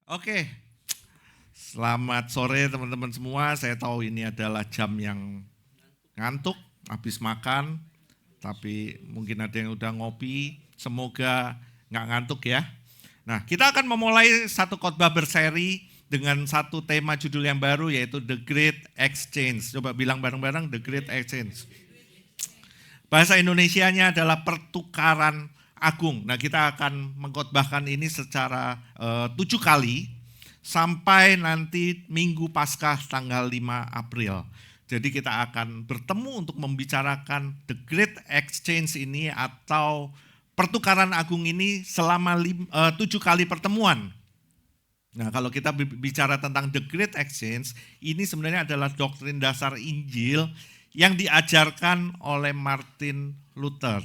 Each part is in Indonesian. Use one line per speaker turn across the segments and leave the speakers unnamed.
Oke, selamat sore teman-teman semua. Saya tahu ini adalah jam yang ngantuk, habis makan, tapi mungkin ada yang udah ngopi. Semoga nggak ngantuk ya. Nah, kita akan memulai satu khotbah berseri dengan satu tema judul yang baru yaitu The Great Exchange. Coba bilang bareng-bareng The Great Exchange. Bahasa Indonesianya adalah pertukaran agung. Nah, kita akan mengkhotbahkan ini secara 7 kali sampai nanti Minggu Paskah tanggal 5 April. Jadi kita akan bertemu untuk membicarakan The Great Exchange ini atau pertukaran agung ini selama 7 kali pertemuan. Nah, kalau kita bicara tentang The Great Exchange, ini sebenarnya adalah doktrin dasar Injil yang diajarkan oleh Martin Luther.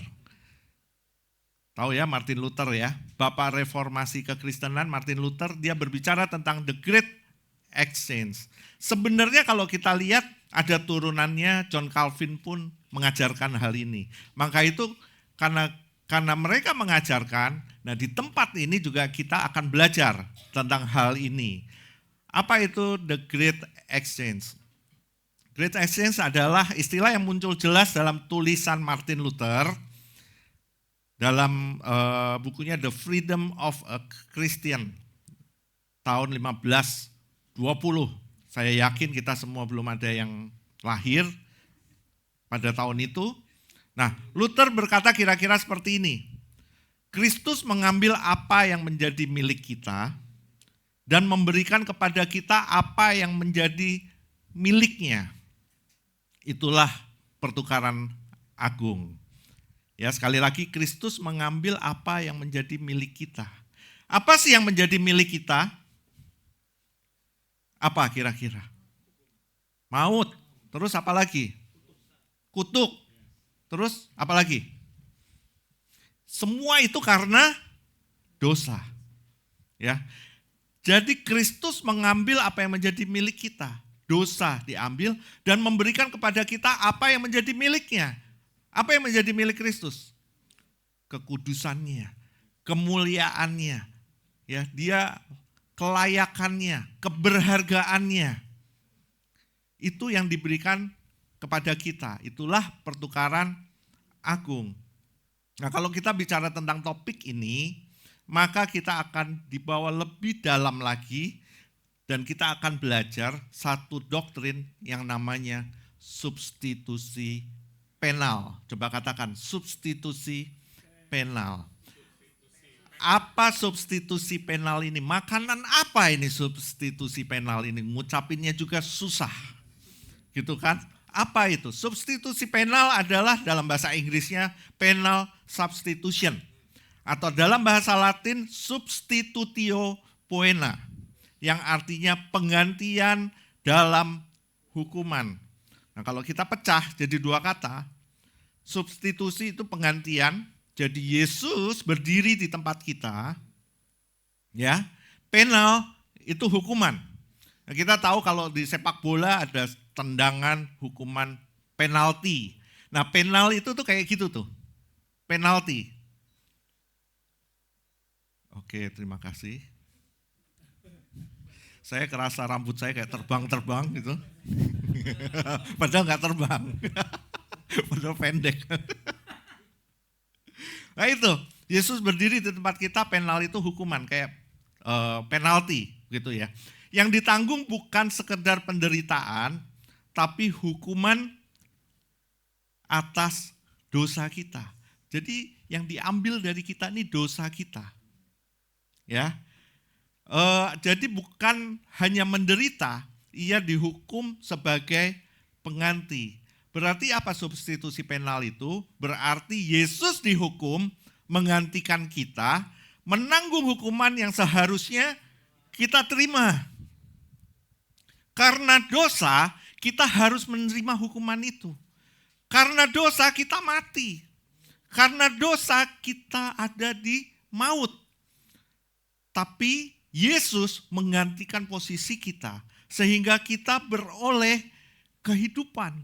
Tahu ya Martin Luther ya, Bapak Reformasi Kekristenan Martin Luther, dia berbicara tentang The Great Exchange. Sebenarnya kalau kita lihat ada turunannya, John Calvin pun mengajarkan hal ini. Maka itu karena mereka mengajarkan, nah di tempat ini juga kita akan belajar tentang hal ini. Apa itu The Great Exchange? Great Exchange adalah istilah yang muncul jelas dalam tulisan Martin Luther dalam bukunya The Freedom of a Christian tahun 1520. Saya yakin kita semua belum ada yang lahir pada tahun itu. Nah, Luther berkata kira-kira seperti ini. Kristus mengambil apa yang menjadi milik kita dan memberikan kepada kita apa yang menjadi miliknya. Itulah pertukaran agung. Ya, sekali lagi Kristus mengambil apa yang menjadi milik kita. Apa sih yang menjadi milik kita? Apa kira-kira? Maut. Terus apa lagi? Kutuk. Terus apa lagi? Semua itu karena dosa. Ya. Jadi Kristus mengambil apa yang menjadi milik kita. Dosa diambil dan memberikan kepada kita apa yang menjadi miliknya. Apa yang menjadi milik Kristus? Kekudusannya, kemuliaannya, ya, dia kelayakannya, keberhargaannya. Itu yang diberikan kepada kita. Itulah pertukaran agung. Nah, kalau kita bicara tentang topik ini, maka kita akan dibawa lebih dalam lagi dan kita akan belajar satu doktrin yang namanya substitusi penal. Coba katakan substitusi penal. Apa substitusi penal ini? Makanan apa ini substitusi penal ini? Ngucapinnya juga susah. Gitu kan? Apa itu? Substitusi penal adalah dalam bahasa Inggrisnya penal substitution. Atau dalam bahasa Latin substitutio poena. Yang artinya penggantian dalam hukuman. Nah, kalau kita pecah jadi 2 kata, substitusi itu penggantian, jadi Yesus berdiri di tempat kita, ya. Penal itu hukuman. Nah, kita tahu kalau di sepak bola ada tendangan, hukuman, penalti. Nah, penal itu tuh kayak gitu tuh, penalti. Oke, terima kasih. Saya kerasa rambut saya kayak terbang-terbang gitu. Padahal nggak terbang. Padahal pendek. Nah itu, Yesus berdiri di tempat kita, penal itu hukuman, kayak penalti gitu ya. Yang ditanggung bukan sekedar penderitaan, tapi hukuman atas dosa kita. Jadi yang diambil dari kita ini dosa kita. Ya. Jadi bukan hanya menderita, ia dihukum sebagai pengganti. Berarti apa substitusi penal itu? Berarti Yesus dihukum menggantikan kita, menanggung hukuman yang seharusnya kita terima. Karena dosa, kita harus menerima hukuman itu. Karena dosa kita mati. Karena dosa kita ada di maut. Tapi Yesus menggantikan posisi kita sehingga kita beroleh kehidupan.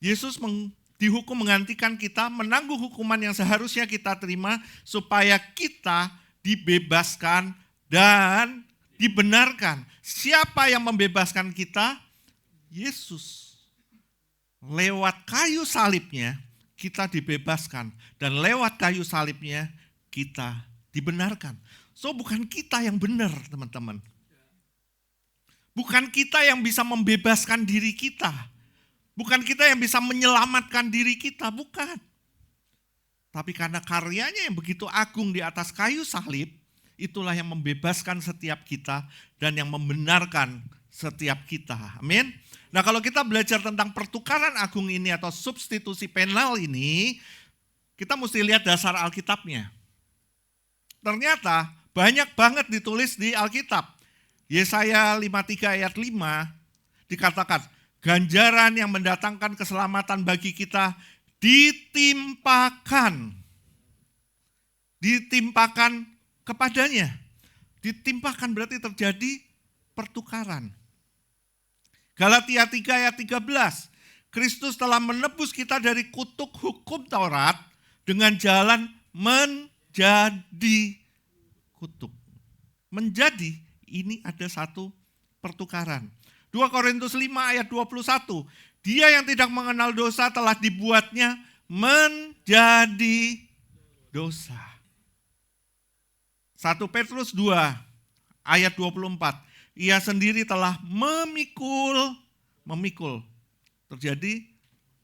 Yesus dihukum menggantikan kita, menanggung hukuman yang seharusnya kita terima supaya kita dibebaskan dan dibenarkan. Siapa yang membebaskan kita? Yesus. Lewat kayu salibnya kita dibebaskan. Dan lewat kayu salibnya kita dibenarkan. So bukan kita yang benar teman-teman. Bukan kita yang bisa membebaskan diri kita. Bukan kita yang bisa menyelamatkan diri kita, bukan. Tapi karena karyanya yang begitu agung di atas kayu salib, itulah yang membebaskan setiap kita dan yang membenarkan setiap kita. Amin. Nah kalau kita belajar tentang pertukaran agung ini atau substitusi penal ini, kita mesti lihat dasar Alkitabnya. Ternyata banyak banget ditulis di Alkitab. Yesaya 53 ayat 5 dikatakan, ganjaran yang mendatangkan keselamatan bagi kita ditimpakan kepadanya. Ditimpakan berarti terjadi pertukaran. Galatia 3 ayat 13, Kristus telah menebus kita dari kutuk hukum Taurat dengan jalan menjadi kutuk. Menjadi, ini ada satu pertukaran. 2 Korintus 5 ayat 21, dia yang tidak mengenal dosa telah dibuatnya menjadi dosa. 1 Petrus 2 ayat 24, ia sendiri telah memikul, terjadi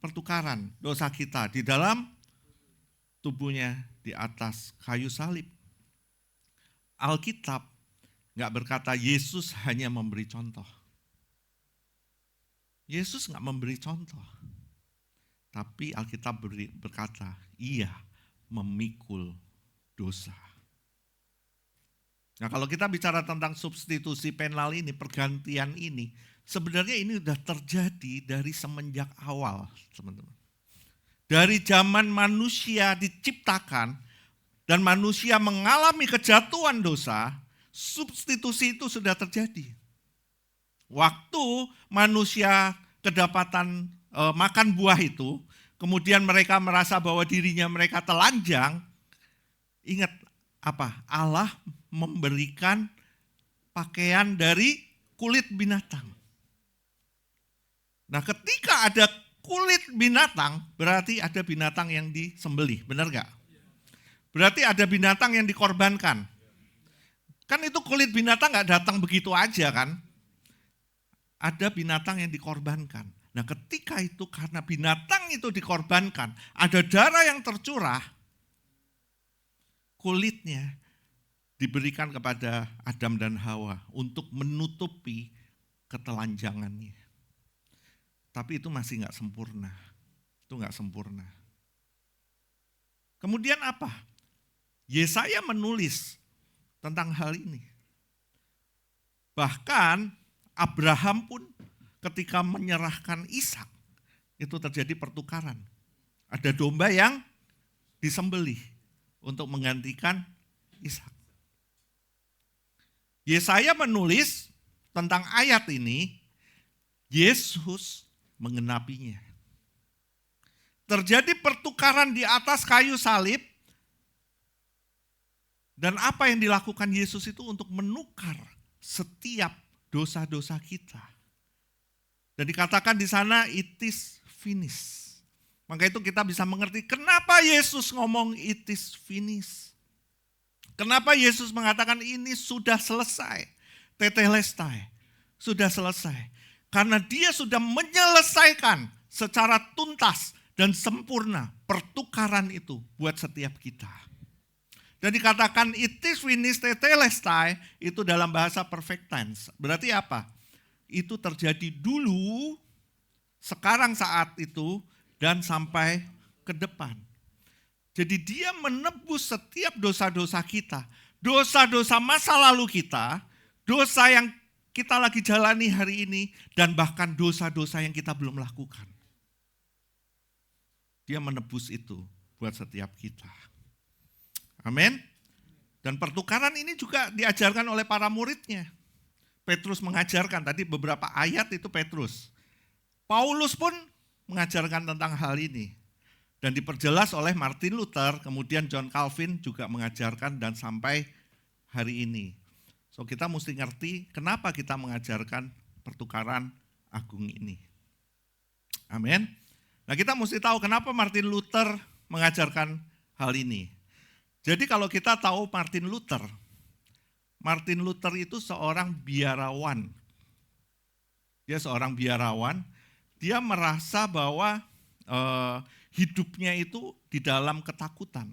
pertukaran dosa kita di dalam tubuhnya di atas kayu salib. Alkitab nggak berkata Yesus hanya memberi contoh. Yesus nggak memberi contoh. Tapi Alkitab berkata, ia memikul dosa. Nah kalau kita bicara tentang substitusi penal ini, pergantian ini, sebenarnya ini sudah terjadi dari semenjak awal, teman-teman. Dari zaman manusia diciptakan dan manusia mengalami kejatuhan dosa, substitusi itu sudah terjadi. Waktu manusia kedapatan makan buah itu, kemudian mereka merasa bahwa dirinya mereka telanjang, ingat apa? Allah memberikan pakaian dari kulit binatang. Nah ketika ada kulit binatang, berarti ada binatang yang disembelih, benar gak? Berarti ada binatang yang dikorbankan. Kan itu kulit binatang gak datang begitu aja kan? Ada binatang yang dikorbankan. Nah ketika itu karena binatang itu dikorbankan, ada darah yang tercurah, kulitnya diberikan kepada Adam dan Hawa untuk menutupi ketelanjangannya. Tapi itu masih nggak sempurna. Itu nggak sempurna. Kemudian apa? Yesaya menulis tentang hal ini. Bahkan Abraham pun ketika menyerahkan Ishak, itu terjadi pertukaran. Ada domba yang disembelih untuk menggantikan Ishak. Yesaya menulis tentang ayat ini, Yesus mengenapinya. Terjadi pertukaran di atas kayu salib, dan apa yang dilakukan Yesus itu untuk menukar setiap dosa-dosa kita. Dan dikatakan di sana it is finished. Maka itu kita bisa mengerti kenapa Yesus ngomong it is finished. Kenapa Yesus mengatakan ini sudah selesai. Tetelestai, sudah selesai. Karena dia sudah menyelesaikan secara tuntas dan sempurna pertukaran itu buat setiap kita. Dan dikatakan it is finished tetelestai itu dalam bahasa perfect tense. Berarti apa? Itu terjadi dulu, sekarang saat itu, dan sampai ke depan. Jadi dia menebus setiap dosa-dosa kita. Dosa-dosa masa lalu kita, dosa yang kita lagi jalani hari ini, dan bahkan dosa-dosa yang kita belum lakukan. Dia menebus itu buat setiap kita. Amin. Dan pertukaran ini juga diajarkan oleh para muridnya. Petrus mengajarkan, tadi beberapa ayat itu Petrus. Paulus pun mengajarkan tentang hal ini. Dan diperjelas oleh Martin Luther, kemudian John Calvin juga mengajarkan dan sampai hari ini. So kita mesti ngerti kenapa kita mengajarkan pertukaran agung ini. Amin. Nah kita mesti tahu kenapa Martin Luther mengajarkan hal ini. Jadi kalau kita tahu Martin Luther itu seorang biarawan. Dia seorang biarawan, dia merasa bahwa hidupnya itu di dalam ketakutan.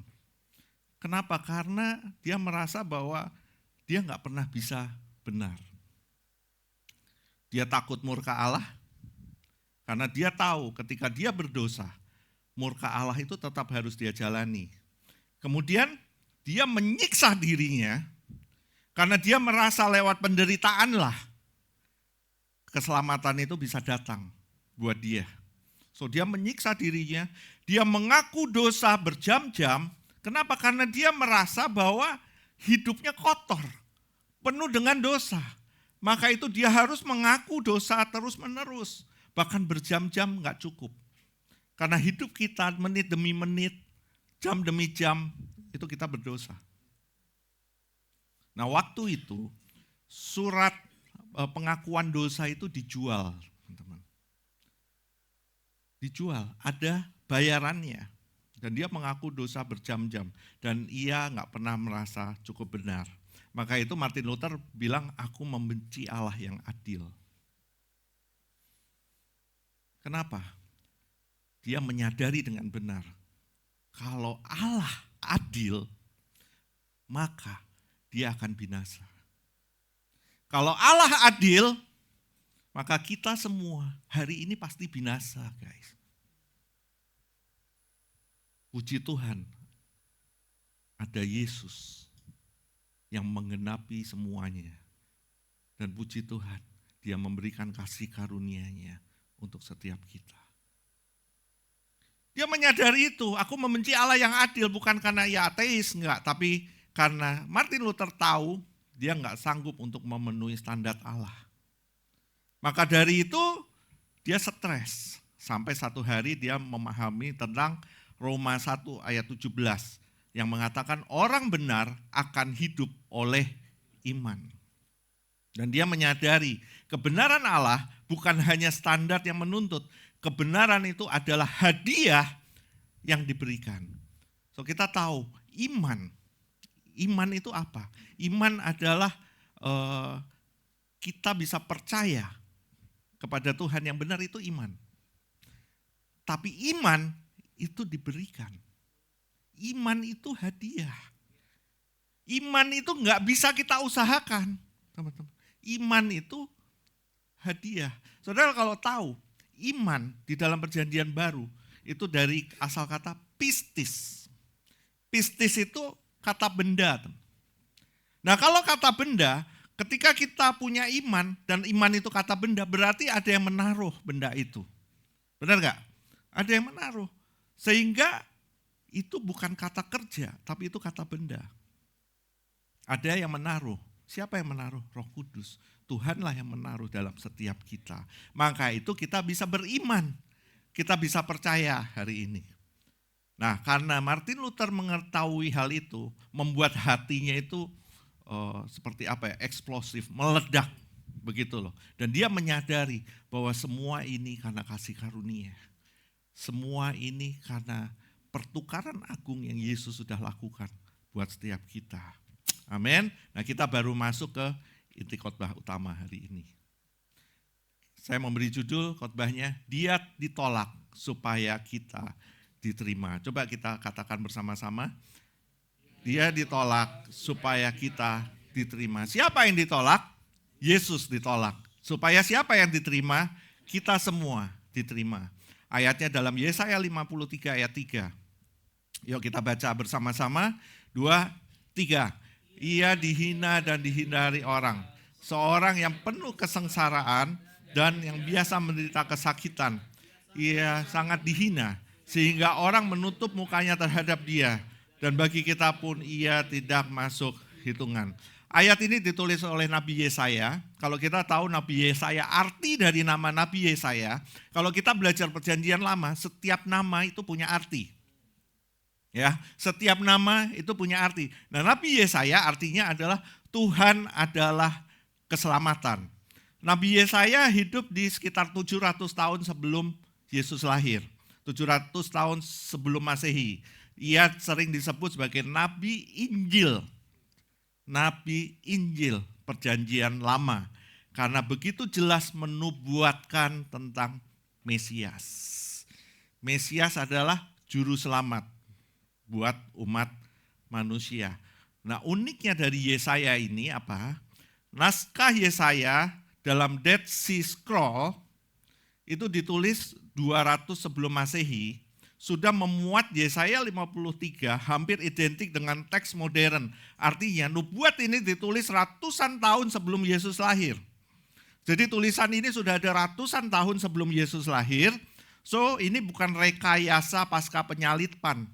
Kenapa? Karena dia merasa bahwa dia nggak pernah bisa benar. Dia takut murka Allah, karena dia tahu ketika dia berdosa, murka Allah itu tetap harus dia jalani. Kemudian dia menyiksa dirinya, karena dia merasa lewat penderitaanlah keselamatan itu bisa datang buat dia. So dia menyiksa dirinya, dia mengaku dosa berjam-jam. Kenapa? Karena dia merasa bahwa hidupnya kotor, penuh dengan dosa. Maka itu dia harus mengaku dosa terus-menerus. Bahkan berjam-jam gak cukup. Karena hidup kita menit demi menit, jam demi jam, itu kita berdosa. Nah waktu itu, surat pengakuan dosa itu dijual. Teman-teman. Dijual, ada bayarannya. Dan dia mengaku dosa berjam-jam. Dan ia gak pernah merasa cukup benar. Maka itu Martin Luther bilang, aku membenci Allah yang adil. Kenapa? Dia menyadari dengan benar. Kalau Allah adil, maka dia akan binasa. Kalau Allah adil, maka kita semua hari ini pasti binasa, guys. Puji Tuhan, ada Yesus yang menggenapi semuanya. Dan puji Tuhan, dia memberikan kasih karunia-Nya untuk setiap kita. Dia menyadari itu, aku membenci Allah yang adil bukan karena ia ateis, enggak. Tapi karena Martin Luther tahu, dia enggak sanggup untuk memenuhi standar Allah. Maka dari itu, dia stres. Sampai satu hari dia memahami tentang Roma 1 ayat 17 yang mengatakan orang benar akan hidup oleh iman. Dan dia menyadari kebenaran Allah bukan hanya standar yang menuntut, kebenaran itu adalah hadiah yang diberikan. So kita tahu iman itu apa? Iman adalah kita bisa percaya kepada Tuhan yang benar, itu iman. Tapi iman itu diberikan. Iman itu hadiah. Iman itu nggak bisa kita usahakan, teman-teman. Iman itu hadiah. Saudara kalau tahu, iman di dalam perjanjian baru itu dari asal kata pistis. Pistis itu kata benda. Nah kalau kata benda, ketika kita punya iman dan iman itu kata benda, berarti ada yang menaruh benda itu. Benar nggak? Ada yang menaruh. Sehingga itu bukan kata kerja, tapi itu kata benda. Ada yang menaruh. Siapa yang menaruh? Roh Kudus. Tuhanlah yang menaruh dalam setiap kita. Maka itu kita bisa beriman. Kita bisa percaya hari ini. Nah karena Martin Luther mengetahui hal itu, membuat hatinya itu seperti apa ya, eksplosif, meledak. Begitu loh. Dan dia menyadari bahwa semua ini karena kasih karunia. Semua ini karena pertukaran agung yang Yesus sudah lakukan buat setiap kita. Amin. Nah kita baru masuk ke inti khotbah utama hari ini. Saya memberi judul khotbahnya, dia ditolak supaya kita diterima. Coba kita katakan bersama-sama. Dia ditolak supaya kita diterima. Siapa yang ditolak? Yesus ditolak. Supaya siapa yang diterima? Kita semua diterima. Ayatnya dalam Yesaya 53 ayat 3. Yuk kita baca bersama-sama. 2, 3. Ia dihina dan dihindari orang. Seorang yang penuh kesengsaraan dan yang biasa menderita kesakitan. Ia sangat dihina sehingga orang menutup mukanya terhadap dia. Dan bagi kita pun ia tidak masuk hitungan. Ayat ini ditulis oleh Nabi Yesaya. Kalau kita tahu Nabi Yesaya, arti dari nama Nabi Yesaya, kalau kita belajar perjanjian lama, setiap nama itu punya arti. Ya, setiap nama itu punya arti. Nah, Nabi Yesaya artinya adalah Tuhan adalah keselamatan. Nabi Yesaya hidup di sekitar 700 tahun sebelum Yesus lahir. 700 tahun sebelum Masehi. Ia sering disebut sebagai Nabi Injil. Nabi Injil, perjanjian lama. Karena begitu jelas menubuatkan tentang Mesias. Mesias adalah juru selamat buat umat manusia. Nah, uniknya dari Yesaya ini apa? Naskah Yesaya dalam Dead Sea Scroll itu ditulis 200 sebelum Masehi, sudah memuat Yesaya 53 hampir identik dengan teks modern. Artinya nubuat ini ditulis ratusan tahun sebelum Yesus lahir. Jadi tulisan ini sudah ada ratusan tahun sebelum Yesus lahir. So ini bukan rekayasa pasca penyalipan.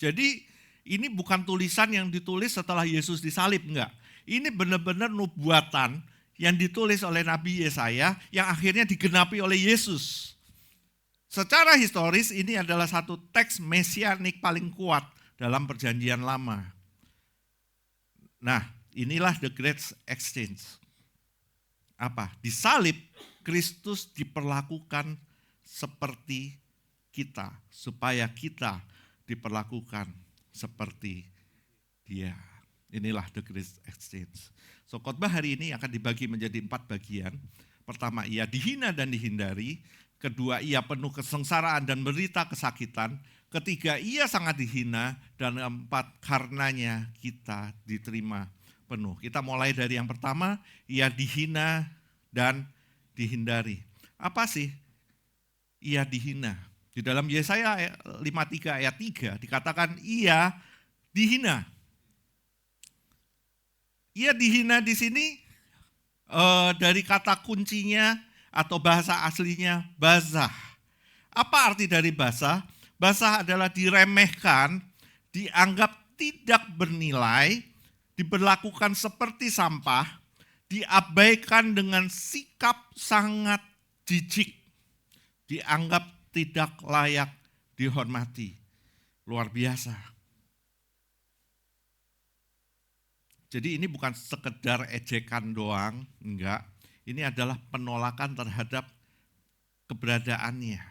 Jadi ini bukan tulisan yang ditulis setelah Yesus disalib, enggak. Ini benar-benar nubuatan yang ditulis oleh Nabi Yesaya yang akhirnya digenapi oleh Yesus. Secara historis ini adalah satu teks mesianik paling kuat dalam perjanjian lama. Nah, inilah the great exchange. Apa? Di salib Kristus diperlakukan seperti kita, supaya kita diperlakukan seperti Dia. Inilah the great exchange. So khotbah hari ini akan dibagi menjadi 4 bagian. Pertama, ia dihina dan dihindari. Kedua, ia penuh kesengsaraan dan menderita kesakitan. Ketiga, ia sangat dihina. Dan keempat, karenanya kita diterima penuh. Kita mulai dari yang pertama, ia dihina dan dihindari. Apa sih ia dihina? Di dalam Yesaya 53 ayat 3 dikatakan ia dihina. Ia dihina di sini dari kata kuncinya atau bahasa aslinya bazah. Apa arti dari bazah? Bazah adalah diremehkan, dianggap tidak bernilai, diberlakukan seperti sampah, diabaikan dengan sikap sangat jijik, dianggap tidak layak dihormati. Luar biasa. Jadi ini bukan sekedar ejekan doang, enggak. Ini adalah penolakan terhadap keberadaannya.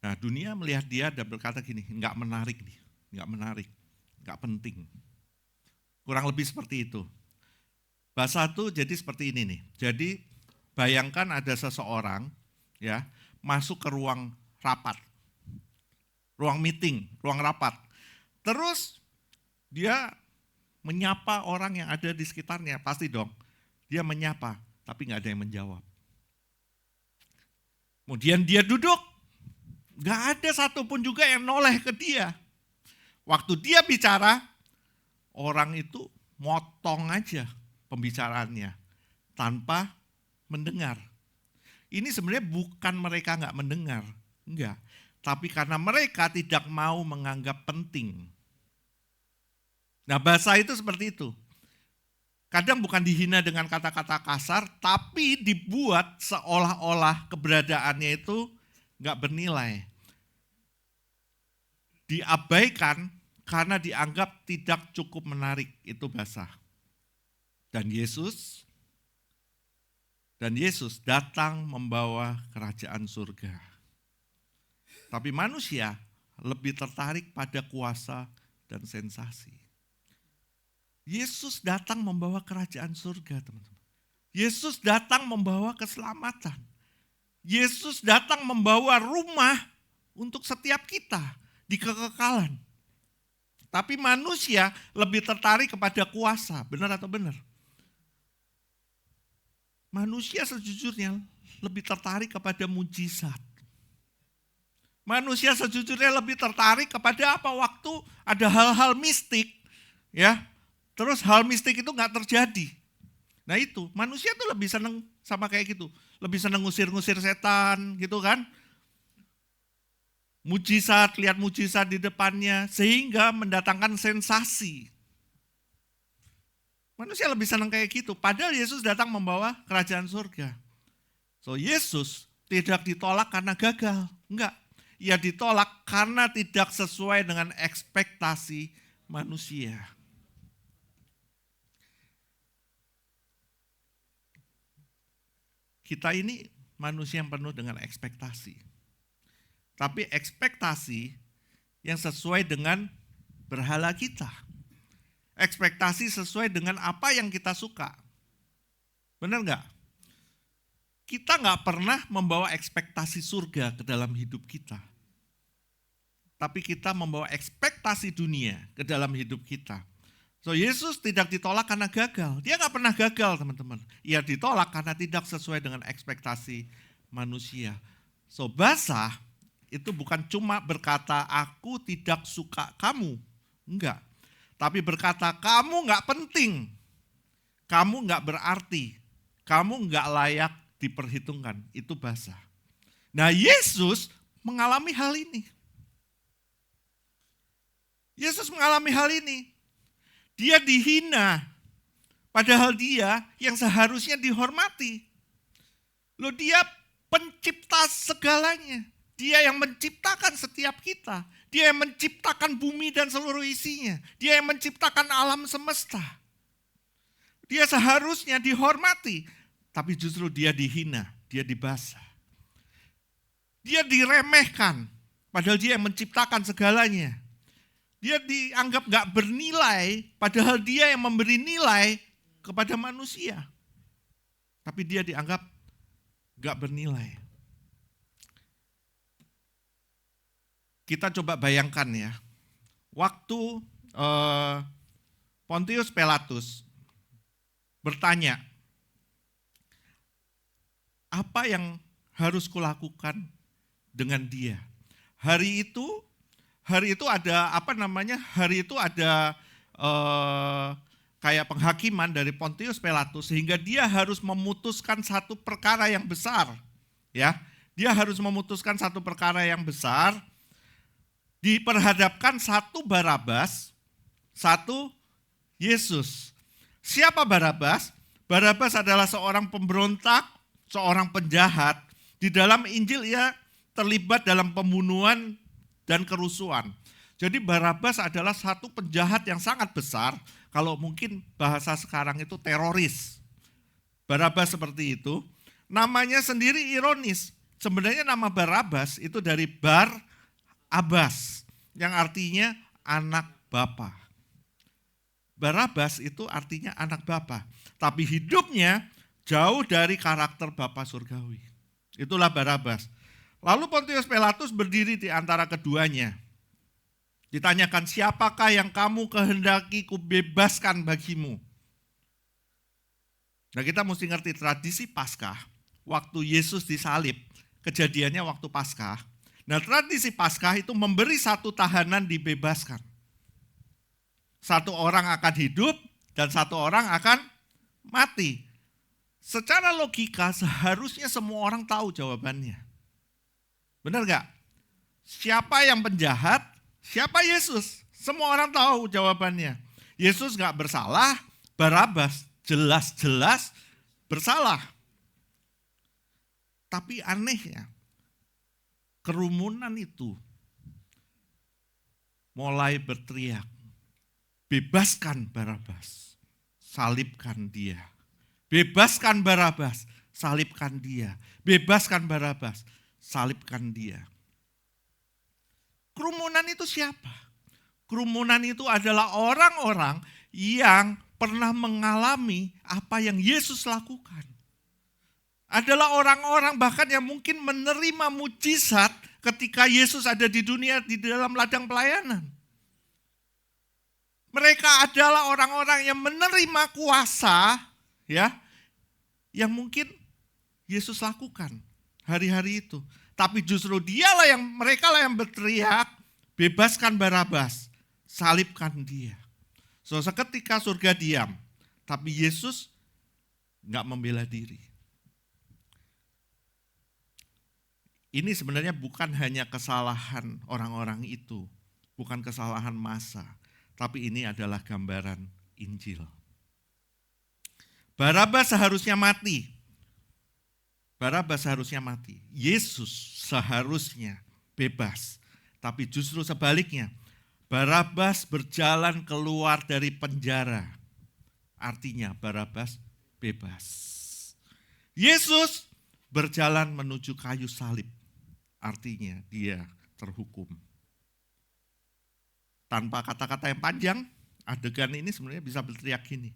Nah, dunia melihat dia dan berkata gini, enggak menarik nih, enggak menarik, enggak penting. Kurang lebih seperti itu. Bahasa itu jadi seperti ini nih. Jadi bayangkan ada seseorang ya masuk ke ruang rapat, ruang meeting, ruang rapat. Terus dia menyapa orang yang ada di sekitarnya, pasti dong. Dia menyapa, tapi nggak ada yang menjawab. Kemudian dia duduk, nggak ada satupun juga yang noleh ke dia. Waktu dia bicara, orang itu motong aja pembicaraannya tanpa mendengar. Ini sebenarnya bukan mereka nggak mendengar, enggak. Tapi karena mereka tidak mau menganggap penting. Nah, bahasa itu seperti itu. Kadang bukan dihina dengan kata-kata kasar, tapi dibuat seolah-olah keberadaannya itu nggak bernilai. Diabaikan karena dianggap tidak cukup menarik, itu bahasa. Dan Yesus datang membawa kerajaan surga. Tapi manusia lebih tertarik pada kuasa dan sensasi. Yesus datang membawa kerajaan surga, teman-teman. Yesus datang membawa keselamatan. Yesus datang membawa rumah untuk setiap kita di kekekalan. Tapi manusia lebih tertarik kepada kuasa, benar atau benar? Manusia sejujurnya lebih tertarik kepada mujizat. Manusia sejujurnya lebih tertarik kepada apa? Waktu ada hal-hal mistik, ya. Terus hal mistik itu nggak terjadi. Nah itu, manusia tuh lebih seneng sama kayak gitu. Lebih seneng ngusir-ngusir setan gitu kan. Mujizat, lihat mujizat di depannya. Sehingga mendatangkan sensasi. Manusia lebih seneng kayak gitu. Padahal Yesus datang membawa kerajaan surga. So Yesus tidak ditolak karena gagal. Enggak. ia ditolak karena tidak sesuai dengan ekspektasi manusia. Kita ini manusia yang penuh dengan ekspektasi. Tapi ekspektasi yang sesuai dengan berhala kita. Ekspektasi sesuai dengan apa yang kita suka. Benar nggak? Kita nggak pernah membawa ekspektasi surga ke dalam hidup kita. Tapi kita membawa ekspektasi dunia ke dalam hidup kita. So, Yesus tidak ditolak karena gagal. Dia nggak pernah gagal, teman-teman. Ia ditolak karena tidak sesuai dengan ekspektasi manusia. So, basah itu bukan cuma berkata, aku tidak suka kamu. Enggak. Tapi berkata, kamu nggak penting. Kamu nggak berarti. Kamu nggak layak diperhitungkan. Itu basah. Nah, Yesus mengalami hal ini. Yesus mengalami hal ini. Dia dihina, padahal dia yang seharusnya dihormati. Loh, dia pencipta segalanya. Dia yang menciptakan setiap kita. Dia yang menciptakan bumi dan seluruh isinya. Dia yang menciptakan alam semesta. Dia seharusnya dihormati, tapi justru dia dihina, dia dibasah. Dia diremehkan, padahal dia yang menciptakan segalanya. Dia dianggap gak bernilai, padahal dia yang memberi nilai kepada manusia. Tapi dia dianggap gak bernilai. Kita coba bayangkan ya, waktu Pontius Pilatus bertanya, apa yang harus kulakukan dengan dia? Hari itu ada kayak penghakiman dari Pontius Pilatus, sehingga dia harus memutuskan satu perkara yang besar. Ya, dia harus memutuskan satu perkara yang besar. Diperhadapkan satu Barabas, satu Yesus. Siapa Barabas? Barabas adalah seorang pemberontak, seorang penjahat. Di dalam Injil ia terlibat dalam pembunuhan dan kerusuhan. Jadi Barabas adalah satu penjahat yang sangat besar, kalau mungkin bahasa sekarang itu teroris. Barabas seperti itu. Namanya sendiri ironis. Sebenarnya nama Barabas itu dari Bar Abbas, yang artinya anak bapa. Barabas itu artinya anak bapa, tapi hidupnya jauh dari karakter Bapa surgawi. Itulah Barabas. Lalu Pontius Pilatus berdiri di antara keduanya. Ditanyakan, siapakah yang kamu kehendaki kubebaskan bagimu? Nah, kita mesti ngerti tradisi Paskah. Waktu Yesus disalib, kejadiannya waktu Paskah. Nah, tradisi Paskah itu memberi satu tahanan dibebaskan. Satu orang akan hidup dan satu orang akan mati. Secara logika seharusnya semua orang tahu jawabannya. Benar gak? Siapa yang penjahat? Siapa Yesus? Semua orang tahu jawabannya. Yesus gak bersalah, Barabas jelas-jelas bersalah. Tapi anehnya, kerumunan itu mulai berteriak, bebaskan Barabas, salibkan dia. Bebaskan Barabas, salibkan dia. Bebaskan Barabas, salibkan dia. Kerumunan itu siapa? Kerumunan itu adalah orang-orang yang pernah mengalami apa yang Yesus lakukan. Adalah orang-orang bahkan yang mungkin menerima mujizat ketika Yesus ada di dunia di dalam ladang pelayanan. Mereka adalah orang-orang yang menerima kuasa, ya, yang mungkin Yesus lakukan hari-hari itu. Tapi justru mereka lah yang berteriak, bebaskan Barabas, salibkan dia. So, seketika surga diam, tapi Yesus nggak membela diri. Ini sebenarnya bukan hanya kesalahan orang-orang itu, bukan kesalahan massa, tapi ini adalah gambaran Injil. Barabas seharusnya mati. Barabas seharusnya mati. Yesus seharusnya bebas. Tapi justru sebaliknya, Barabas berjalan keluar dari penjara. Artinya Barabas bebas. Yesus berjalan menuju kayu salib. Artinya dia terhukum. Tanpa kata-kata yang panjang, adegan ini sebenarnya bisa berteriak gini.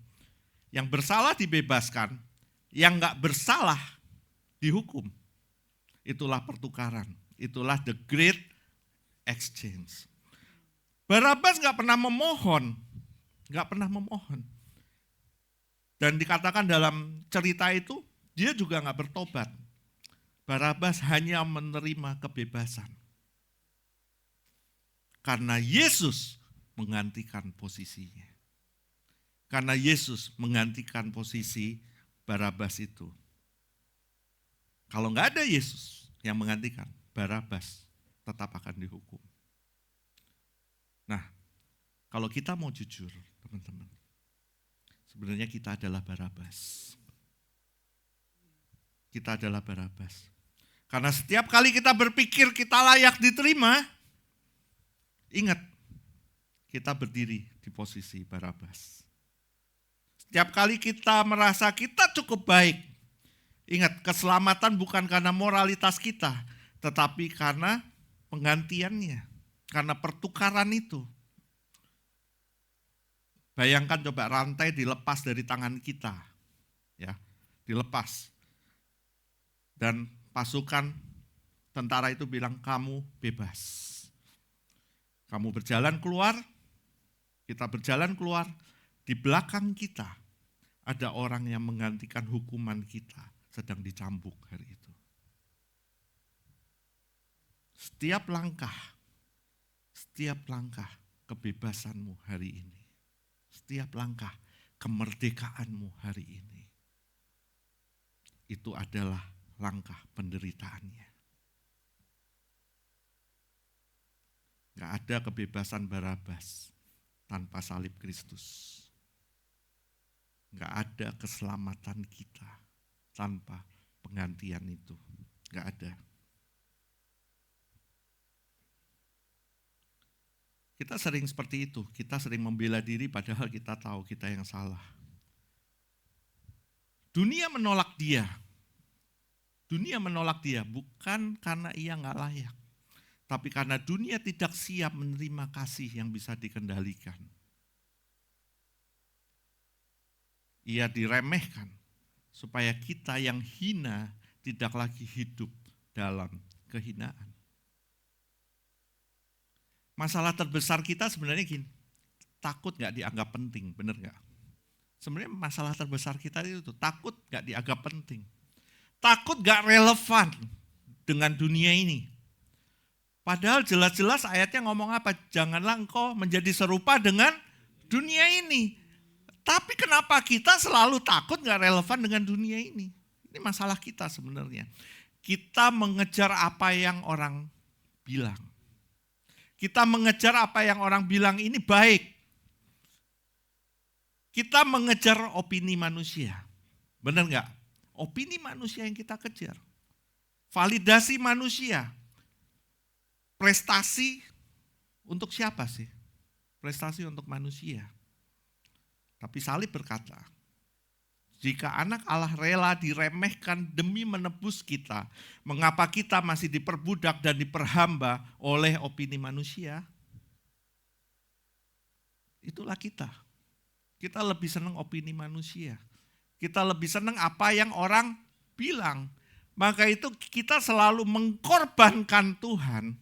Yang bersalah dibebaskan, yang enggak bersalah dihukum. Itulah pertukaran, itulah the great exchange. Barabas enggak pernah memohon. Dan dikatakan dalam cerita itu, dia juga enggak bertobat. Barabas hanya menerima kebebasan. Karena Yesus menggantikan posisinya. Karena Yesus menggantikan posisi Barabas itu. Kalau enggak ada Yesus yang menggantikan, Barabas tetap akan dihukum. Nah, kalau kita mau jujur, teman-teman, sebenarnya kita adalah Barabas. Kita adalah Barabas. Karena setiap kali kita berpikir kita layak diterima, ingat, kita berdiri di posisi Barabas. Setiap kali kita merasa kita cukup baik, ingat, keselamatan bukan karena moralitas kita, tetapi karena penggantiannya, karena pertukaran itu. Bayangkan coba rantai dilepas dari tangan kita, ya, dilepas. Dan pasukan tentara itu bilang, kamu bebas. Kamu berjalan keluar, kita berjalan keluar, di belakang kita ada orang yang menggantikan hukuman kita sedang dicambuk hari itu. Setiap langkah kebebasanmu hari ini, setiap langkah kemerdekaanmu hari ini, itu adalah langkah penderitaannya. Gak ada kebebasan Barabas tanpa salib Kristus. Gak ada keselamatan kita tanpa penggantian itu. Gak ada. Kita sering seperti itu. Kita sering membela diri padahal kita tahu kita yang salah. Dunia menolak dia. Dunia menolak dia bukan karena ia gak layak. Tapi karena dunia tidak siap menerima kasih yang bisa dikendalikan. Ia diremehkan supaya kita yang hina tidak lagi hidup dalam kehinaan. Masalah terbesar kita sebenarnya gini, takut gak dianggap penting, benar gak? Sebenarnya masalah terbesar kita itu takut gak dianggap penting. Takut gak relevan dengan dunia ini. Padahal jelas-jelas ayatnya ngomong apa? Janganlah engkau menjadi serupa dengan dunia ini. Tapi kenapa kita selalu takut gak relevan dengan dunia ini? Ini masalah kita sebenarnya. Kita mengejar apa yang orang bilang. Kita mengejar apa yang orang bilang ini baik. Kita mengejar opini manusia. Benar gak? Opini manusia yang kita kejar. Validasi manusia. Prestasi untuk siapa sih? Prestasi untuk manusia. Tapi salib berkata, jika anak Allah rela diremehkan demi menebus kita, mengapa kita masih diperbudak dan diperhamba oleh opini manusia? Itulah kita. Kita lebih senang opini manusia. Kita lebih senang apa yang orang bilang. Maka itu kita selalu mengkorbankan Tuhan.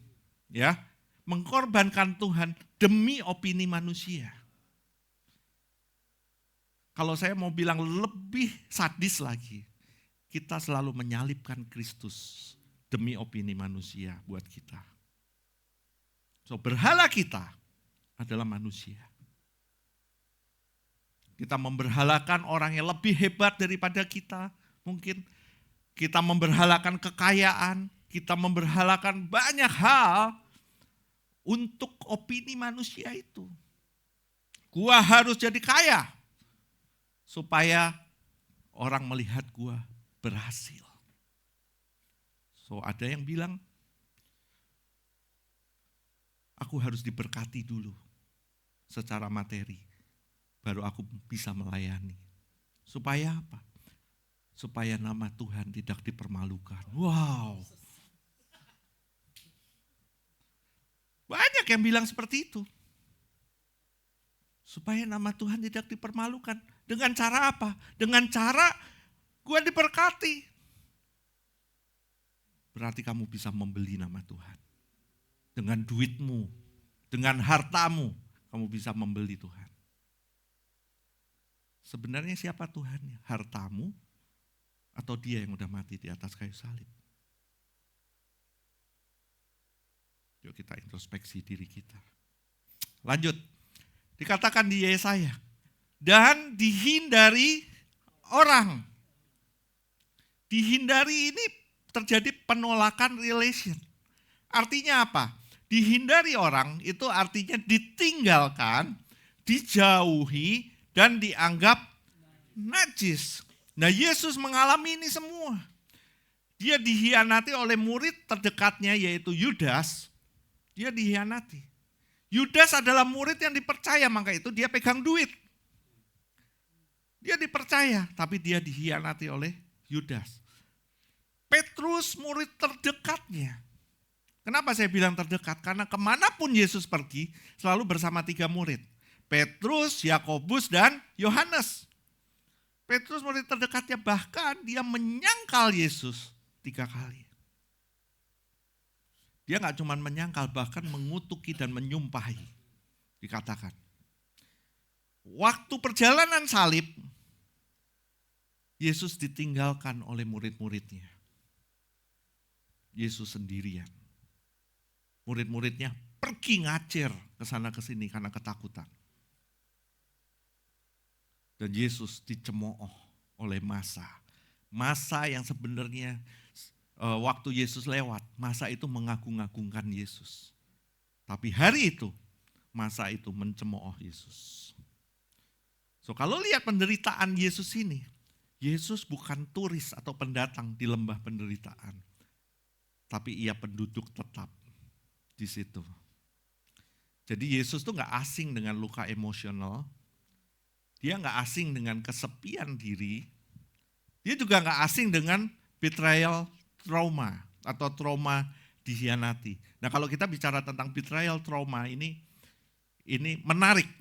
Ya, mengkorbankan Tuhan demi opini manusia. Kalau saya mau bilang lebih sadis lagi, kita selalu menyalibkan Kristus demi opini manusia buat kita. So, berhala kita adalah manusia. Kita memberhalakan orang yang lebih hebat daripada kita, mungkin kita memberhalakan kekayaan, kita memberhalakan banyak hal untuk opini manusia itu. Gua harus jadi kaya supaya orang melihat gua berhasil. So ada yang bilang Aku harus diberkati dulu secara materi, baru aku bisa melayani. Supaya apa? Supaya nama Tuhan tidak dipermalukan. Wow. Banyak yang bilang seperti itu. Supaya nama Tuhan tidak dipermalukan. Dengan cara apa? Dengan cara gue diberkati. Berarti kamu bisa membeli nama Tuhan. Dengan duitmu, dengan hartamu, kamu bisa membeli Tuhan. Sebenarnya siapa Tuhannya? Hartamu atau dia yang udah mati di atas kayu salib? Yuk kita introspeksi diri kita. Lanjut. Dikatakan di Yesaya. Dan dihindari orang. Dihindari ini terjadi penolakan relation. Artinya apa? Dihindari orang itu artinya ditinggalkan, dijauhi, dan dianggap najis. Nah, Yesus mengalami ini semua. Dia dihianati oleh murid terdekatnya yaitu Yudas. Dia dihianati. Yudas adalah murid yang dipercaya, maka itu dia pegang duit. Dia dipercaya, tapi dia dihianati oleh Yudas. Petrus murid terdekatnya. Kenapa saya bilang terdekat? Karena kemanapun Yesus pergi, selalu bersama 3 murid. Petrus, Yakobus, dan Yohanes. Petrus murid terdekatnya, bahkan dia menyangkal Yesus 3 kali. Dia gak cuma menyangkal, bahkan mengutuki dan menyumpahi. Dikatakan. Waktu perjalanan salib, Yesus ditinggalkan oleh murid-muridnya. Yesus sendirian. Murid-muridnya pergi ngacir ke sana ke sini karena ketakutan. Dan Yesus dicemooh oleh massa. Massa yang sebenarnya waktu Yesus lewat, massa itu mengagung-agungkan Yesus. Tapi hari itu, massa itu mencemooh Yesus. So kalau lihat penderitaan Yesus ini, Yesus bukan turis atau pendatang di lembah penderitaan. Tapi ia penduduk tetap di situ. Jadi Yesus tuh gak asing dengan luka emosional. Dia gak asing dengan kesepian diri. Dia juga gak asing dengan betrayal trauma atau trauma dihianati. Nah kalau kita bicara tentang betrayal trauma ini menarik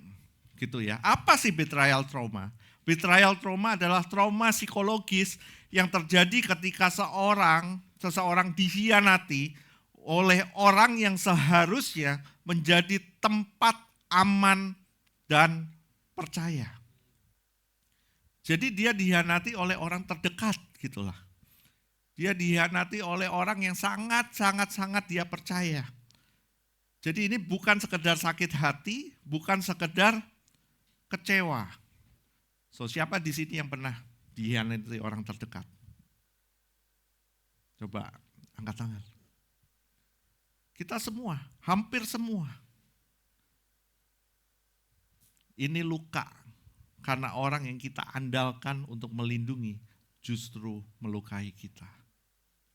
gitu ya. Apa sih betrayal trauma? Betrayal trauma adalah trauma psikologis yang terjadi ketika seseorang dihianati oleh orang yang seharusnya menjadi tempat aman dan percaya. Jadi dia dihianati oleh orang terdekat gitulah. Dia dihianati oleh orang yang sangat dia percaya. Jadi ini bukan sekedar sakit hati, bukan sekedar kecewa. So siapa di sini yang pernah dihianati orang terdekat? Coba angkat tangan. Kita semua, hampir semua. Ini luka karena orang yang kita andalkan untuk melindungi justru melukai kita.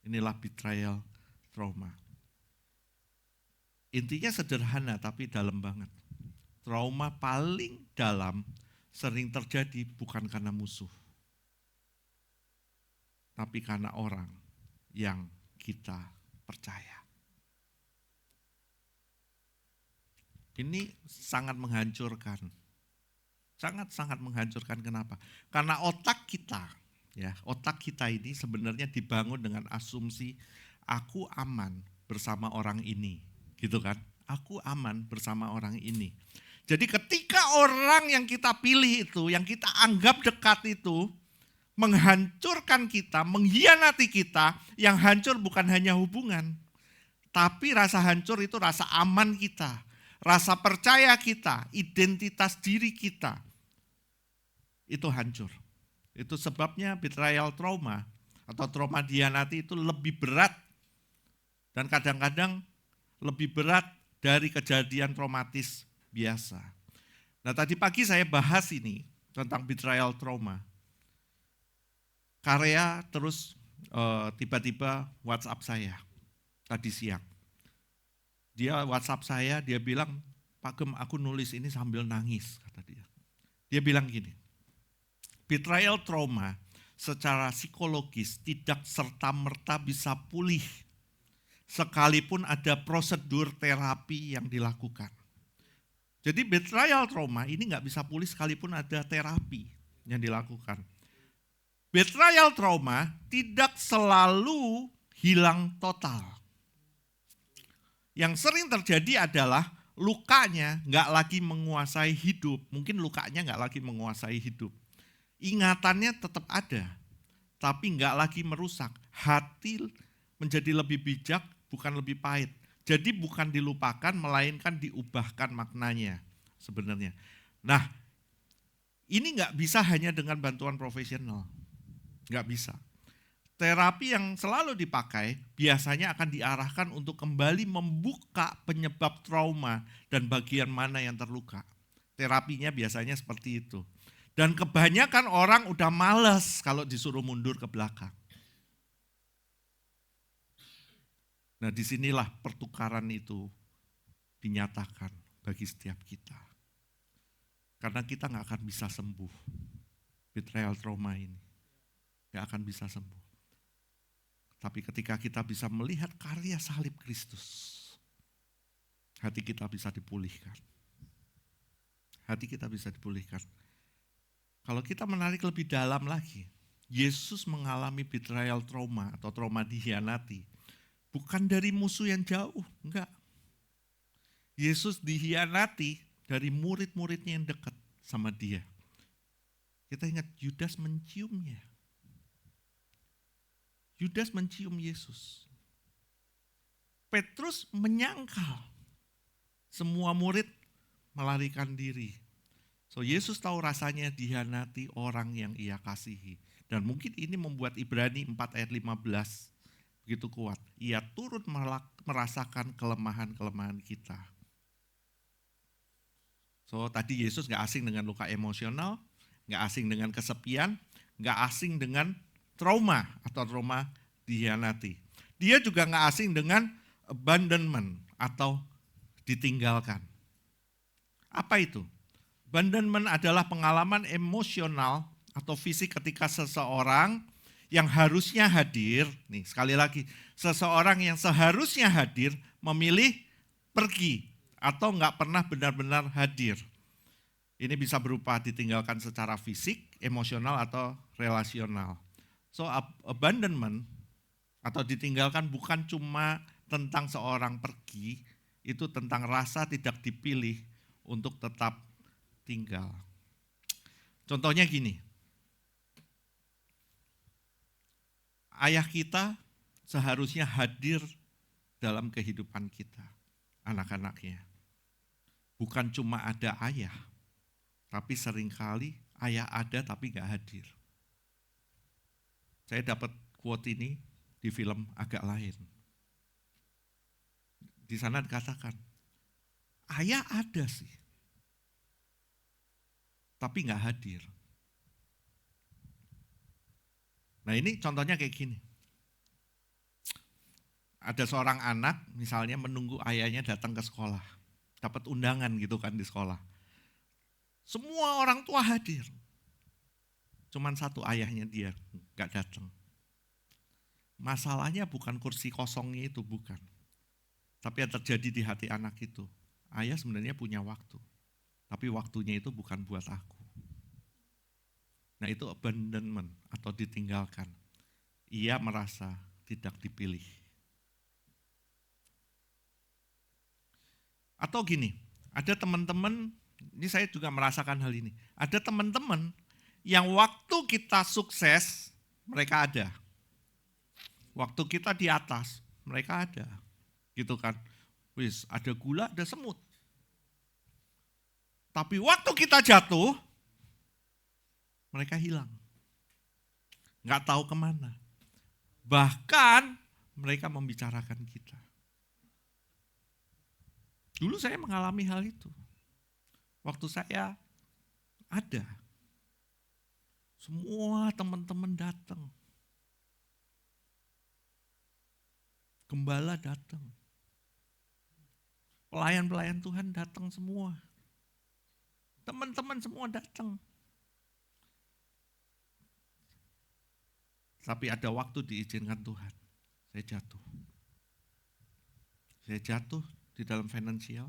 Inilah betrayal trauma. Intinya sederhana tapi dalam banget. Trauma paling dalam sering terjadi bukan karena musuh, tapi karena orang yang kita percaya. Ini sangat menghancurkan. Sangat menghancurkan. Kenapa? Karena otak kita ini sebenarnya dibangun dengan asumsi aku aman bersama orang ini, gitu kan? Aku aman bersama orang ini. Jadi ketika orang yang kita pilih itu, yang kita anggap dekat itu menghancurkan kita, mengkhianati kita, yang hancur bukan hanya hubungan, tapi rasa hancur itu rasa aman kita. Rasa percaya kita, identitas diri kita, itu hancur. Itu sebabnya betrayal trauma atau trauma dihianati itu lebih berat dan kadang-kadang lebih berat dari kejadian traumatis biasa. Nah tadi pagi saya bahas ini tentang betrayal trauma. Karya terus tiba-tiba WhatsApp saya tadi siang. Dia WhatsApp saya, dia bilang, Pak Gem, aku nulis ini sambil nangis, kata dia. Dia bilang gini, betrayal trauma secara psikologis tidak serta-merta bisa pulih sekalipun ada prosedur terapi yang dilakukan. Jadi betrayal trauma ini nggak bisa pulih sekalipun ada terapi yang dilakukan. Betrayal trauma tidak selalu hilang total. Yang sering terjadi adalah lukanya nggak lagi menguasai hidup. Mungkin lukanya nggak lagi menguasai hidup. Ingatannya tetap ada, tapi nggak lagi merusak. Hati menjadi lebih bijak, bukan lebih pahit. Jadi bukan dilupakan, melainkan diubahkan maknanya sebenarnya. Nah, ini nggak bisa hanya dengan bantuan profesional. Nggak bisa. Terapi yang selalu dipakai biasanya akan diarahkan untuk kembali membuka penyebab trauma dan bagian mana yang terluka. Terapinya biasanya seperti itu. Dan kebanyakan orang udah malas kalau disuruh mundur ke belakang. Nah, disinilah pertukaran itu dinyatakan bagi setiap kita. Karena kita nggak akan bisa sembuh. Betrayal trauma ini nggak akan bisa sembuh. Tapi ketika kita bisa melihat karya salib Kristus, hati kita bisa dipulihkan. Hati kita bisa dipulihkan. Kalau kita menarik lebih dalam lagi, Yesus mengalami betrayal trauma atau trauma dikhianati. Bukan dari musuh yang jauh, enggak. Yesus dikhianati dari murid-muridnya yang dekat sama dia. Kita ingat Yudas menciumnya. Yudas mencium Yesus. Petrus menyangkal. Semua murid melarikan diri. So Yesus tahu rasanya dikhianati orang yang ia kasihi. Dan mungkin ini membuat Ibrani 4 ayat 15 begitu kuat. Ia turut merasakan kelemahan-kelemahan kita. So tadi Yesus gak asing dengan luka emosional, gak asing dengan kesepian, gak asing dengan trauma atau trauma dikhianati. Dia juga gak asing dengan abandonment atau ditinggalkan. Apa itu? Abandonment adalah pengalaman emosional atau fisik ketika seseorang yang harusnya hadir, nih sekali lagi, seseorang yang seharusnya hadir memilih pergi atau gak pernah benar-benar hadir. Ini bisa berupa ditinggalkan secara fisik, emosional, atau relasional. So abandonment atau ditinggalkan bukan cuma tentang seorang pergi, itu tentang rasa tidak dipilih untuk tetap tinggal. Contohnya gini, ayah kita seharusnya hadir dalam kehidupan kita, anak-anaknya. Bukan cuma ada ayah, tapi seringkali ayah ada tapi gak hadir. Saya dapat quote ini di film Agak Lain. Di sana dikatakan, ayah ada sih, tapi gak hadir. Nah ini contohnya kayak gini. Ada seorang anak misalnya menunggu ayahnya datang ke sekolah. Dapat undangan gitu kan di sekolah. Semua orang tua hadir. Cuman satu ayahnya dia gak datang. Masalahnya bukan kursi kosongnya itu, bukan. Tapi yang terjadi di hati anak itu, ayah sebenarnya punya waktu. Tapi waktunya itu bukan buat aku. Nah itu abandonment atau ditinggalkan. Ia merasa tidak dipilih. Atau gini, ada teman-teman, ini saya juga merasakan hal ini. Ada teman-teman yang waktu kita sukses, mereka ada. Waktu kita di atas, mereka ada. Gitu kan. Wis, ada gula, ada semut. Tapi waktu kita jatuh, mereka hilang. Nggak tahu kemana. Bahkan mereka membicarakan kita. Dulu saya mengalami hal itu. Waktu saya ada. Semua teman-teman datang. Gembala datang. Pelayan-pelayan Tuhan datang semua. Teman-teman semua datang. Tapi ada waktu diizinkan Tuhan. Saya jatuh. Saya jatuh di dalam finansial.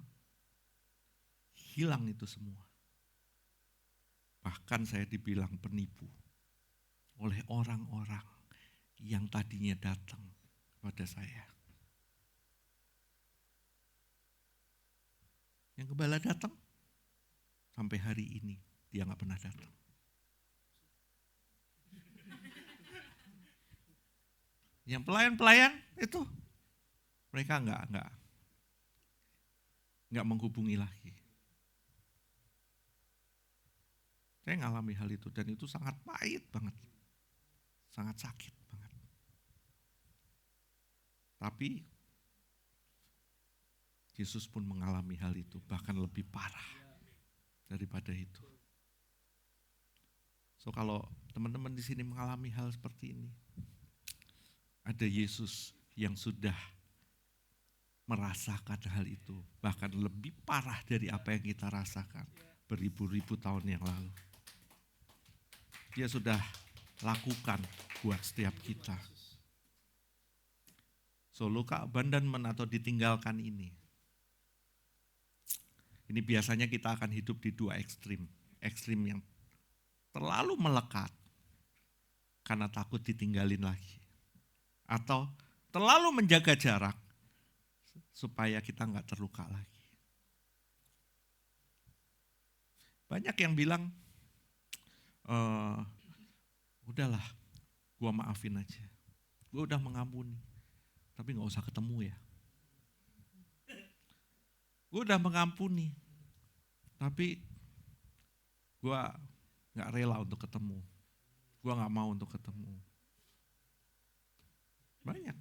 Hilang itu semua. Bahkan saya dibilang penipu oleh orang-orang yang tadinya datang kepada saya. Yang gembala datang, sampai hari ini dia nggak pernah datang. Yang pelayan-pelayan itu mereka nggak menghubungi lagi. Saya ngalami hal itu dan itu sangat pahit banget, sangat sakit banget. Tapi Yesus pun mengalami hal itu, bahkan lebih parah daripada itu. So kalau teman-teman di sini mengalami hal seperti ini, ada Yesus yang sudah merasakan hal itu, bahkan lebih parah dari apa yang kita rasakan beribu-ribu tahun yang lalu. Dia sudah lakukan buat setiap kita. So luka abandonment atau ditinggalkan ini biasanya kita akan hidup di dua ekstrim. Ekstrim yang terlalu melekat karena takut ditinggalin lagi. Atau terlalu menjaga jarak supaya kita nggak terluka lagi. Banyak yang bilang, udahlah, gua maafin aja. Gua udah mengampuni, tapi nggak usah ketemu ya. Gua udah mengampuni, tapi gua nggak rela untuk ketemu. Gua nggak mau untuk ketemu. Banyak.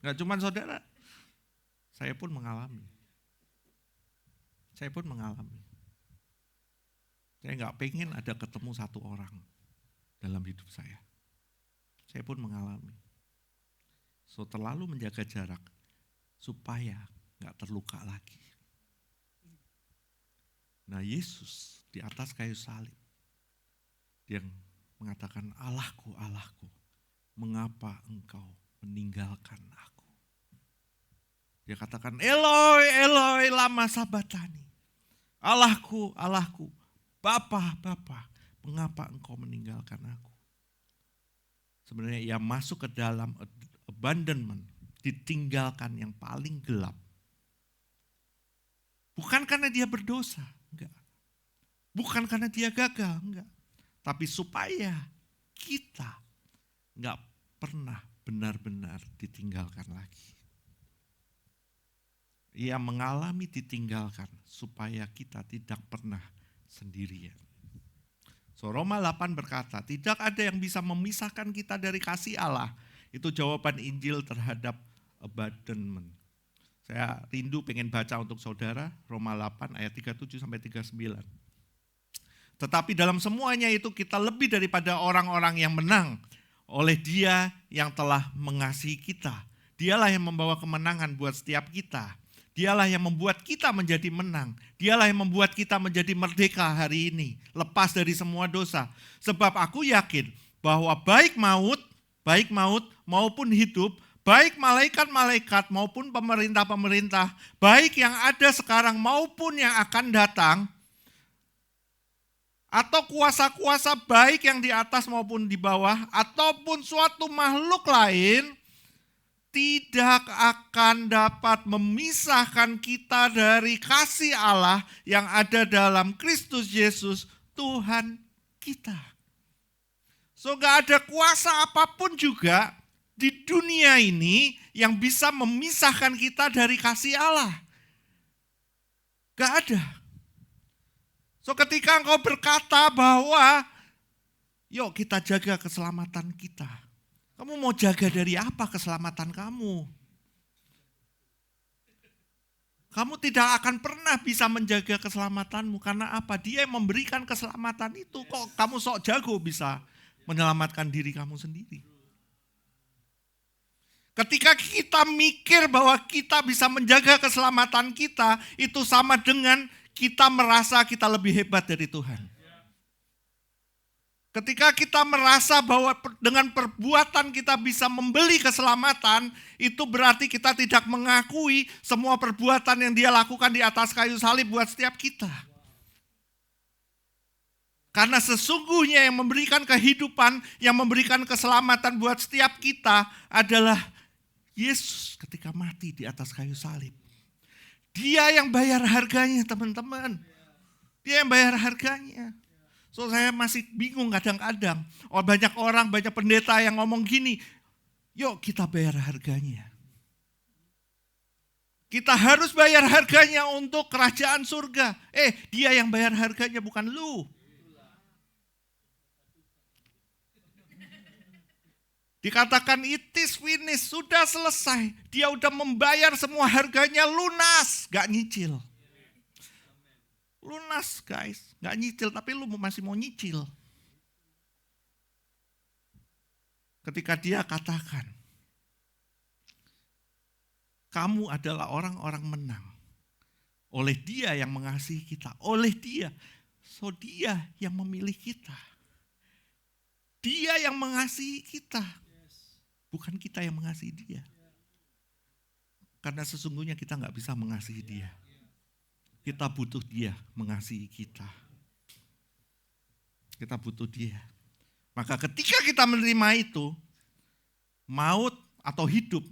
Nggak cuma saudara, saya pun mengalami. Saya nggak pengen ada ketemu satu orang dalam hidup saya. Saya pun mengalami. So terlalu menjaga jarak supaya nggak terluka lagi. Nah Yesus di atas kayu salib, dia mengatakan, Allahku, Allahku, mengapa engkau meninggalkan aku? Dia katakan, Eloi, Eloi, lama sabatani. Allahku, Allahku, Bapa, Bapa, mengapa engkau meninggalkan aku? Sebenarnya ia masuk ke dalam abandonment, ditinggalkan yang paling gelap. Bukan karena dia berdosa, enggak. Bukan karena dia gagal, enggak. Tapi supaya kita enggak pernah benar-benar ditinggalkan lagi. Ia mengalami ditinggalkan supaya kita tidak pernah sendirian. So Roma 8 berkata, tidak ada yang bisa memisahkan kita dari kasih Allah. Itu jawaban Injil terhadap abandonment. Saya rindu pengen baca untuk saudara, Roma 8 ayat 37 sampai 39. Tetapi dalam semuanya itu kita lebih daripada orang-orang yang menang oleh Dia yang telah mengasihi kita. Dialah yang membawa kemenangan buat setiap kita. Dialah yang membuat kita menjadi menang. Dialah yang membuat kita menjadi merdeka hari ini. Lepas dari semua dosa. Sebab aku yakin bahwa baik maut maupun hidup, baik malaikat-malaikat maupun pemerintah-pemerintah, baik yang ada sekarang maupun yang akan datang, atau kuasa-kuasa baik yang di atas maupun di bawah, ataupun suatu makhluk lain, tidak akan dapat memisahkan kita dari kasih Allah yang ada dalam Kristus Yesus Tuhan kita. So gak ada kuasa apapun juga di dunia ini yang bisa memisahkan kita dari kasih Allah. Gak ada. So ketika engkau berkata bahwa yuk kita jaga keselamatan kita. Kamu mau jaga dari apa keselamatan kamu? Kamu tidak akan pernah bisa menjaga keselamatanmu. Karena apa? Dia yang memberikan keselamatan itu. Kok kamu sok jago bisa menyelamatkan diri kamu sendiri? Ketika kita mikir bahwa kita bisa menjaga keselamatan kita, itu sama dengan kita merasa kita lebih hebat dari Tuhan. Ketika kita merasa bahwa dengan perbuatan kita bisa membeli keselamatan, itu berarti kita tidak mengakui semua perbuatan yang Dia lakukan di atas kayu salib buat setiap kita. Karena sesungguhnya yang memberikan kehidupan, yang memberikan keselamatan buat setiap kita adalah Yesus ketika mati di atas kayu salib. Dia yang bayar harganya, teman-teman. Dia yang bayar harganya. So saya masih bingung kadang-kadang. Banyak orang, banyak pendeta yang ngomong gini, yuk kita bayar harganya. Kita harus bayar harganya untuk kerajaan surga. Dia yang bayar harganya bukan lu. Dikatakan it is finished, sudah selesai. Dia udah membayar semua harganya lunas, gak nyicil. Lunas guys, gak nyicil tapi lu masih mau nyicil. Ketika Dia katakan, kamu adalah orang-orang menang. Oleh Dia yang mengasihi kita, oleh Dia. So Dia yang memilih kita. Dia yang mengasihi kita. Bukan kita yang mengasihi Dia. Karena sesungguhnya kita gak bisa mengasihi Dia. Kita butuh Dia mengasihi kita. Kita butuh Dia. Maka ketika kita menerima itu, maut atau hidup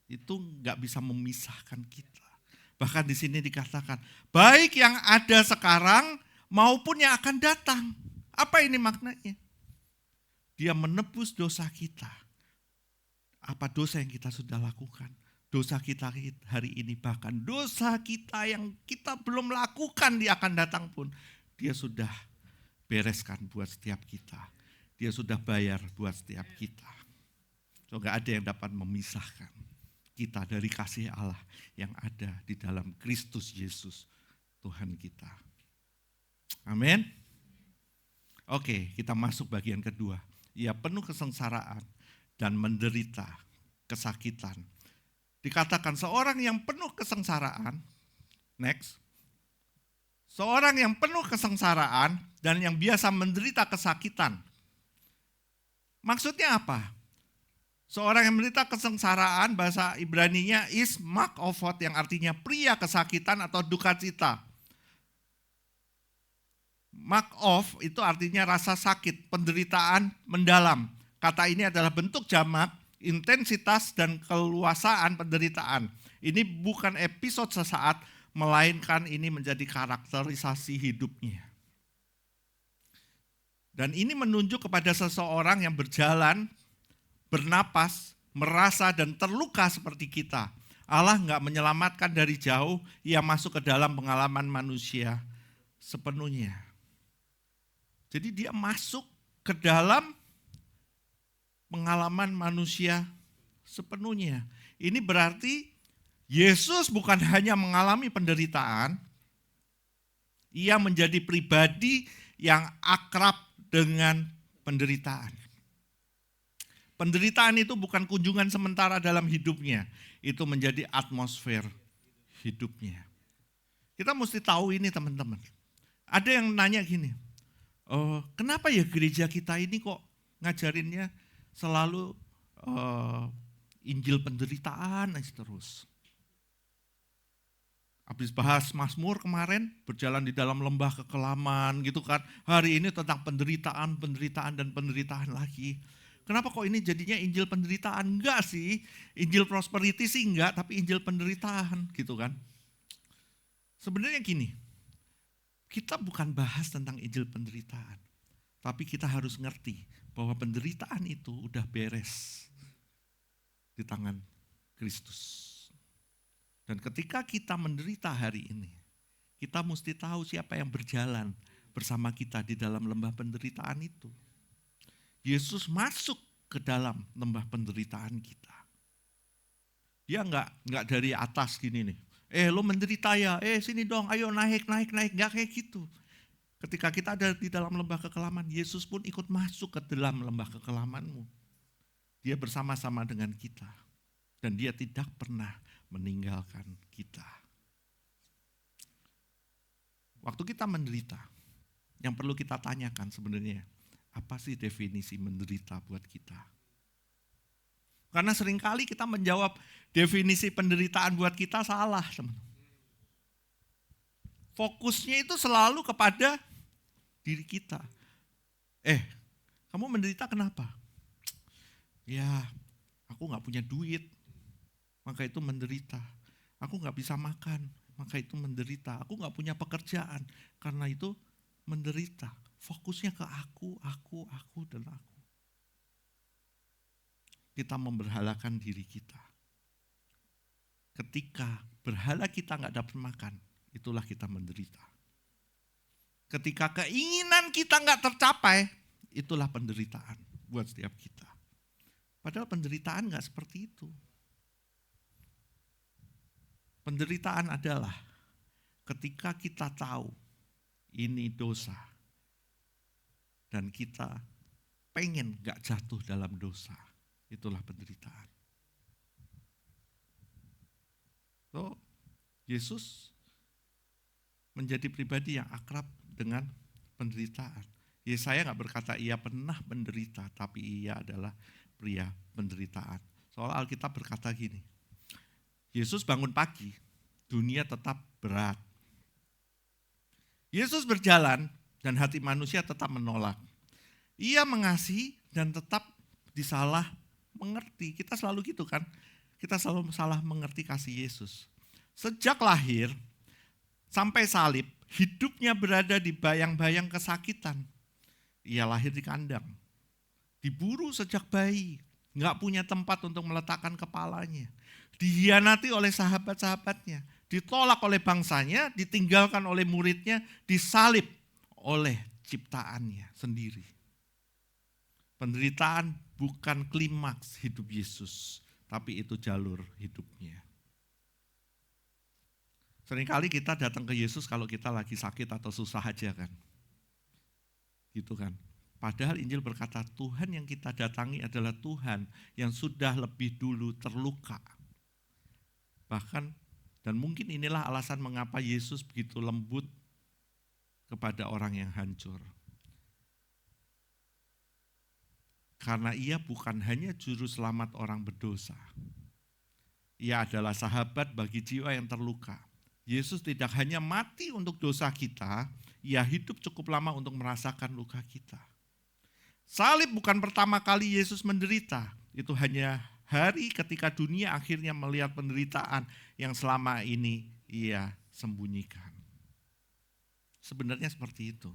itu gak bisa memisahkan kita. Bahkan di sini dikatakan, baik yang ada sekarang maupun yang akan datang. Apa ini maknanya? Dia menebus dosa kita. Apa dosa yang kita sudah lakukan? Dosa kita hari ini, bahkan dosa kita yang kita belum lakukan Dia akan datang pun, Dia sudah bereskan buat setiap kita. Dia sudah bayar buat setiap kita. So gak ada yang dapat memisahkan kita dari kasih Allah yang ada di dalam Kristus Yesus Tuhan kita. Amin. Oke, kita masuk bagian kedua. Ia penuh kesengsaraan dan menderita kesakitan. Dikatakan seorang yang penuh kesengsaraan, next. Seorang yang penuh kesengsaraan dan yang biasa menderita kesakitan. Maksudnya apa? Seorang yang menderita kesengsaraan, bahasa Ibraninya is makofot, yang artinya pria kesakitan atau duka cita. Makof itu artinya rasa sakit, penderitaan mendalam. Kata ini adalah bentuk jamak, intensitas dan keluasaan penderitaan. Ini bukan episode sesaat, melainkan ini menjadi karakterisasi hidupnya. Dan ini menunjuk kepada seseorang yang berjalan, bernapas, merasa dan terluka seperti kita. Allah enggak menyelamatkan dari jauh, Ia masuk ke dalam pengalaman manusia sepenuhnya. Jadi Dia masuk ke dalam pengalaman manusia sepenuhnya. Ini berarti Yesus bukan hanya mengalami penderitaan, Ia menjadi pribadi yang akrab dengan penderitaan. Penderitaan itu bukan kunjungan sementara dalam hidupnya, itu menjadi atmosfer hidupnya. Kita mesti tahu ini teman-teman. Ada yang nanya gini, kenapa ya gereja kita ini kok ngajarinnya selalu Injil penderitaan terus. Habis bahas Mazmur kemarin, berjalan di dalam lembah kekelaman gitu kan. Hari ini tentang penderitaan, dan penderitaan lagi. Kenapa kok ini jadinya Injil penderitaan? Enggak sih, Injil prosperity sih enggak, tapi Injil penderitaan gitu kan. Sebenarnya gini, kita bukan bahas tentang Injil penderitaan. Tapi kita harus ngerti bahwa penderitaan itu udah beres di tangan Kristus. Dan ketika kita menderita hari ini, kita mesti tahu siapa yang berjalan bersama kita di dalam lembah penderitaan itu. Yesus masuk ke dalam lembah penderitaan kita. Dia enggak dari atas gini nih. Lo menderita ya, sini dong, ayo naik. Enggak kayak gitu. Ketika kita ada di dalam lembah kekelaman, Yesus pun ikut masuk ke dalam lembah kekelamanmu. Dia bersama-sama dengan kita. Dan dia tidak pernah meninggalkan kita. Waktu kita menderita, yang perlu kita tanyakan sebenarnya, apa sih definisi menderita buat kita? Karena seringkali kita menjawab definisi penderitaan buat kita salah, teman. Fokusnya itu selalu kepada diri kita. Kamu menderita kenapa? Ya, aku gak punya duit, maka itu menderita. Aku gak bisa makan, maka itu menderita. Aku gak punya pekerjaan, karena itu menderita. Fokusnya ke aku, dan aku. Kita memberhalakan diri kita. Ketika berhala kita gak dapat makan, itulah kita menderita. Ketika keinginan kita gak tercapai, itulah penderitaan buat setiap kita. Padahal penderitaan gak seperti itu. Penderitaan adalah ketika kita tahu ini dosa dan kita pengen gak jatuh dalam dosa. Itulah penderitaan. So, Yesus menjadi pribadi yang akrab dengan penderitaan. Yesaya gak berkata ia pernah menderita, tapi ia adalah pria penderitaan. Soal Alkitab berkata gini, Yesus bangun pagi, dunia tetap berat. Yesus berjalan dan hati manusia tetap menolak. Ia mengasihi dan tetap disalah mengerti. Kita selalu gitu kan, kita selalu salah mengerti kasih Yesus. Sejak lahir sampai salib, hidupnya berada di bayang-bayang kesakitan. Ia lahir di kandang, diburu sejak bayi, gak punya tempat untuk meletakkan kepalanya. Dihianati oleh sahabat-sahabatnya, ditolak oleh bangsanya, ditinggalkan oleh muridnya, disalib oleh ciptaannya sendiri. Penderitaan bukan klimaks hidup Yesus, tapi itu jalur hidupnya. Seringkali kita datang ke Yesus kalau kita lagi sakit atau susah aja kan. Gitu kan. Padahal Injil berkata Tuhan yang kita datangi adalah Tuhan yang sudah lebih dulu terluka. Bahkan, dan mungkin inilah alasan mengapa Yesus begitu lembut kepada orang yang hancur. Karena ia bukan hanya juru selamat orang berdosa. Ia adalah sahabat bagi jiwa yang terluka. Yesus tidak hanya mati untuk dosa kita, ia hidup cukup lama untuk merasakan luka kita. Salib bukan pertama kali Yesus menderita, itu hanya hari ketika dunia akhirnya melihat penderitaan yang selama ini ia sembunyikan. Sebenarnya seperti itu.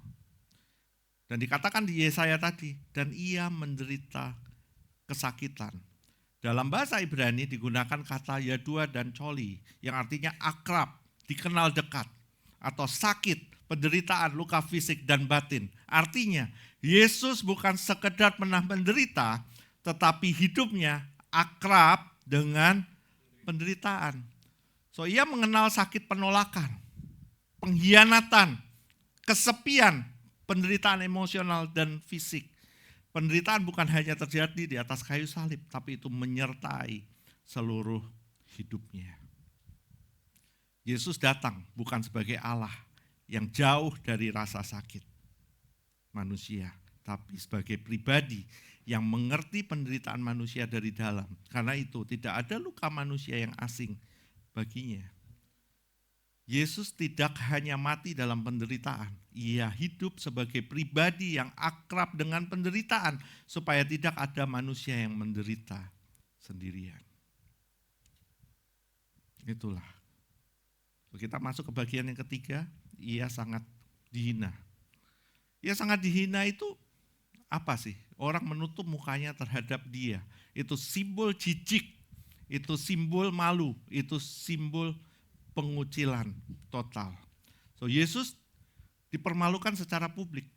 Dan dikatakan di Yesaya tadi, dan ia menderita kesakitan. Dalam bahasa Ibrani digunakan kata yadua dan coli, yang artinya akrab, dikenal dekat, atau sakit, penderitaan, luka fisik dan batin. Artinya, Yesus bukan sekedar pernah menderita, tetapi hidupnya akrab dengan penderitaan. So, ia mengenal sakit penolakan, pengkhianatan, kesepian, penderitaan emosional dan fisik. Penderitaan bukan hanya terjadi di atas kayu salib, tapi itu menyertai seluruh hidupnya. Yesus datang bukan sebagai Allah yang jauh dari rasa sakit manusia, tapi sebagai pribadi yang mengerti penderitaan manusia dari dalam. Karena itu tidak ada luka manusia yang asing baginya. Yesus tidak hanya mati dalam penderitaan, ia hidup sebagai pribadi yang akrab dengan penderitaan supaya tidak ada manusia yang menderita sendirian. Itulah. Kita masuk ke bagian yang ketiga, ia sangat dihina. Ia sangat dihina itu apa sih? Orang menutup mukanya terhadap dia. Itu simbol jijik, itu simbol malu, itu simbol pengucilan total. So Yesus dipermalukan secara publik.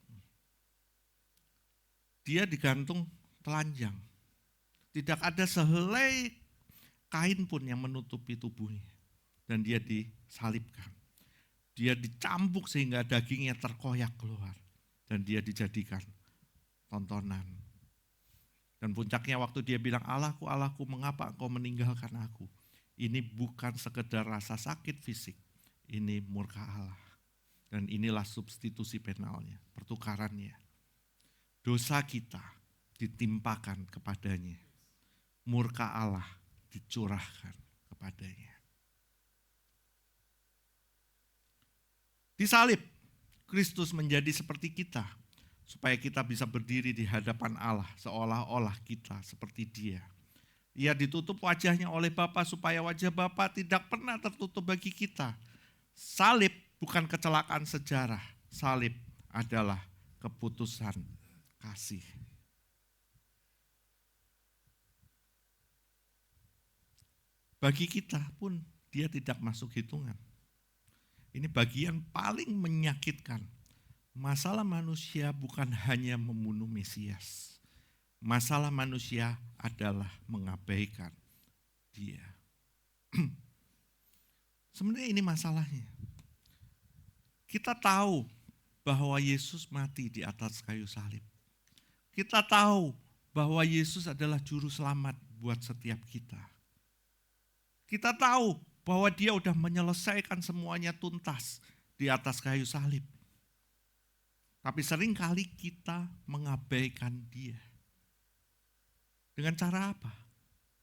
Dia digantung telanjang. Tidak ada sehelai kain pun yang menutupi tubuhnya. Dan dia disalibkan. Dia dicambuk sehingga dagingnya terkoyak keluar. Dan dia dijadikan tontonan. Dan puncaknya waktu dia bilang, Allahku, Allahku, mengapa engkau meninggalkan aku? Ini bukan sekedar rasa sakit fisik, ini murka Allah. Dan inilah substitusi penalnya, pertukarannya. Dosa kita ditimpakan kepadanya. Murka Allah dicurahkan kepadanya. Disalib, Kristus menjadi seperti kita, supaya kita bisa berdiri di hadapan Allah seolah-olah kita seperti Dia. Ia ditutup wajahnya oleh Bapa supaya wajah Bapa tidak pernah tertutup bagi kita. Salib bukan kecelakaan sejarah, salib adalah keputusan kasih. Bagi kita pun dia tidak masuk hitungan. Ini bagian paling menyakitkan. Masalah manusia bukan hanya membunuh Mesias. Masalah manusia adalah mengabaikan dia. Sebenarnya ini masalahnya. Kita tahu bahwa Yesus mati di atas kayu salib. Kita tahu bahwa Yesus adalah juru selamat buat setiap kita. Kita tahu bahwa dia udah menyelesaikan semuanya tuntas di atas kayu salib. Tapi seringkali kita mengabaikan dia. Dengan cara apa?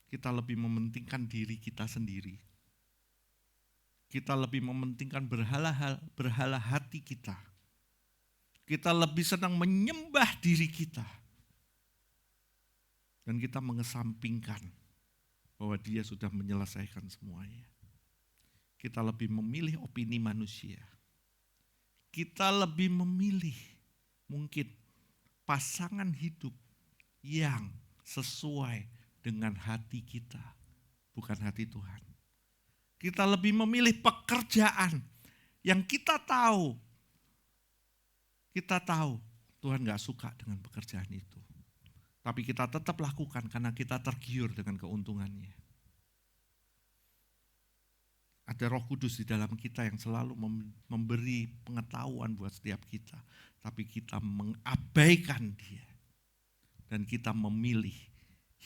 Kita lebih mementingkan diri kita sendiri. Kita lebih mementingkan berhala hati kita. Kita lebih senang menyembah diri kita. Dan kita mengesampingkan bahwa dia sudah menyelesaikan semuanya. Kita lebih memilih opini manusia. Kita lebih memilih mungkin pasangan hidup yang sesuai dengan hati kita, bukan hati Tuhan. Kita lebih memilih pekerjaan yang kita tahu Tuhan gak suka dengan pekerjaan itu. Tapi kita tetap lakukan karena kita tergiur dengan keuntungannya. Ada Roh Kudus di dalam kita yang selalu memberi pengetahuan buat setiap kita. Tapi kita mengabaikan dia. Dan kita memilih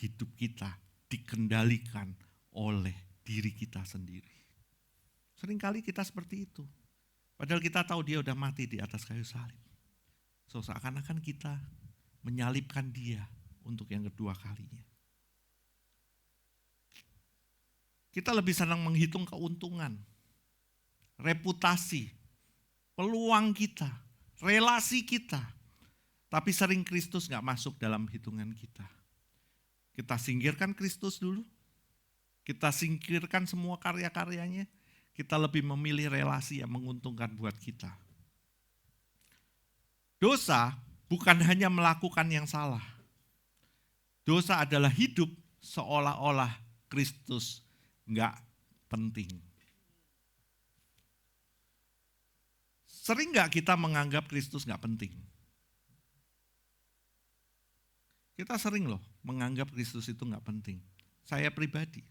hidup kita dikendalikan oleh diri kita sendiri. Seringkali kita seperti itu. Padahal kita tahu dia udah mati di atas kayu salib. So, seakan-akan kita menyalibkan dia untuk yang kedua kalinya. Kita lebih senang menghitung keuntungan, reputasi, peluang kita, relasi kita. Tapi sering Kristus gak masuk dalam hitungan kita. Kita singkirkan Kristus dulu. Kita singkirkan semua karya-karyanya. Kita lebih memilih relasi yang menguntungkan buat kita. Dosa bukan hanya melakukan yang salah. Dosa adalah hidup seolah-olah Kristus enggak penting. Sering enggak kita menganggap Kristus enggak penting? Kita sering loh menganggap Kristus itu enggak penting. Saya pribadi,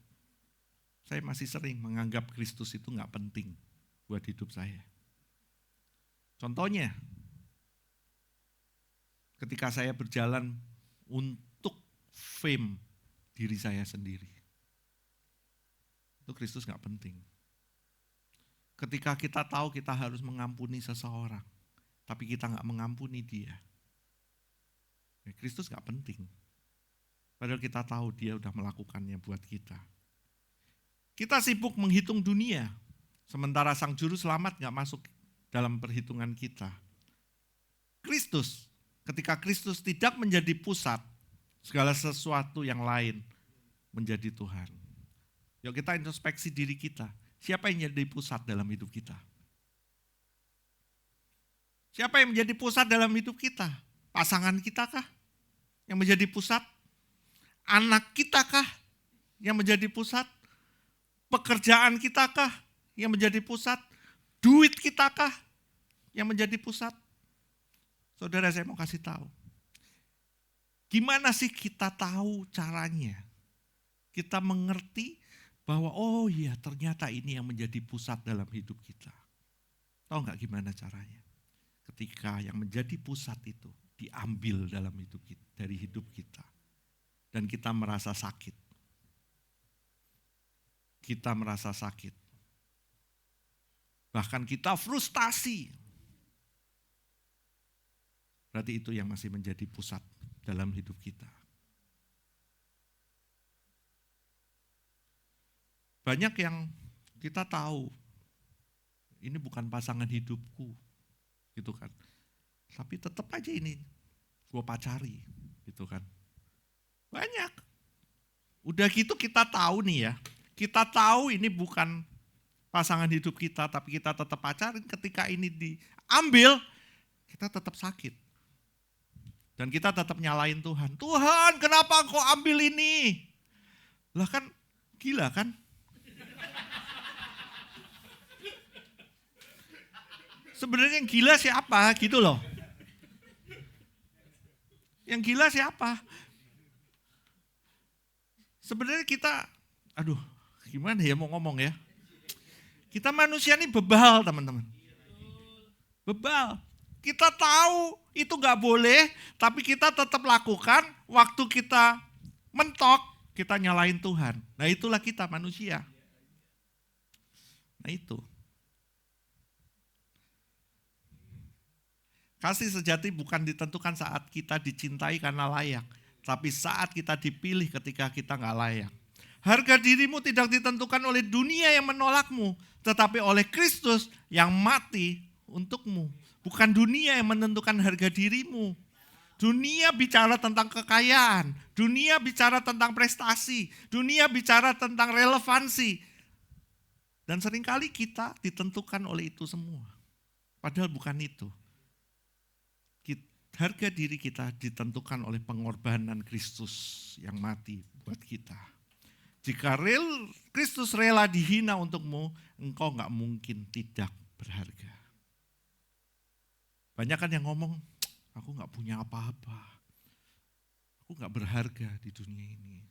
saya masih sering menganggap Kristus itu enggak penting buat hidup saya. Contohnya, ketika saya berjalan untuk fame diri saya sendiri. Itu Kristus gak penting. Ketika kita tahu kita harus mengampuni seseorang, tapi kita gak mengampuni dia. Kristus gak penting. Padahal kita tahu dia udah melakukannya buat kita. Kita sibuk menghitung dunia, sementara Sang Juru Selamat gak masuk dalam perhitungan kita. Kristus, ketika Kristus tidak menjadi pusat, segala sesuatu yang lain menjadi Tuhan. Yuk kita introspeksi diri kita. Siapa yang menjadi pusat dalam hidup kita? Siapa yang menjadi pusat dalam hidup kita? Pasangan kita kah yang menjadi pusat? Anak kita kah yang menjadi pusat? Pekerjaan kita kah yang menjadi pusat? Duit kita kah yang menjadi pusat? Saudara, saya mau kasih tahu. Gimana sih kita tahu caranya? Kita mengerti bahwa oh iya ternyata ini yang menjadi pusat dalam hidup kita. Tahu nggak gimana caranya? Ketika yang menjadi pusat itu diambil dalam hidup kita, dari hidup kita. dan kita merasa sakit. Kita merasa sakit. Bahkan kita frustasi. Berarti itu yang masih menjadi pusat dalam hidup kita. Banyak yang kita tahu, ini bukan pasangan hidupku, gitu kan. Tapi tetap aja ini gue pacari, gitu kan. Banyak. Udah gitu kita tahu nih ya, kita tahu ini bukan pasangan hidup kita, tapi kita tetap pacarin. Ketika ini diambil, kita tetap sakit. Dan kita tetap nyalain Tuhan. Tuhan, kenapa kau ambil ini? Lah kan gila kan? Sebenarnya yang gila siapa gitu loh. Yang gila siapa? Sebenarnya kita, aduh gimana ya mau ngomong ya. Kita manusia ini bebal teman-teman. Bebal. Kita tahu itu gak boleh, tapi kita tetap lakukan. Waktu kita mentok, kita nyalain Tuhan. Nah itulah kita manusia. Nah itu. Kasih sejati bukan ditentukan saat kita dicintai karena layak, tapi saat kita dipilih ketika kita gak layak. Harga dirimu tidak ditentukan oleh dunia yang menolakmu, tetapi oleh Kristus yang mati untukmu. Bukan dunia yang menentukan harga dirimu. Dunia bicara tentang kekayaan, dunia bicara tentang prestasi, dunia bicara tentang relevansi. Dan seringkali kita ditentukan oleh itu semua. Padahal bukan itu. Harga diri kita ditentukan oleh pengorbanan Kristus yang mati buat kita. Jika Kristus rela dihina untukmu, engkau gak mungkin tidak berharga. Banyak kan yang ngomong, aku gak punya apa-apa. Aku gak berharga di dunia ini.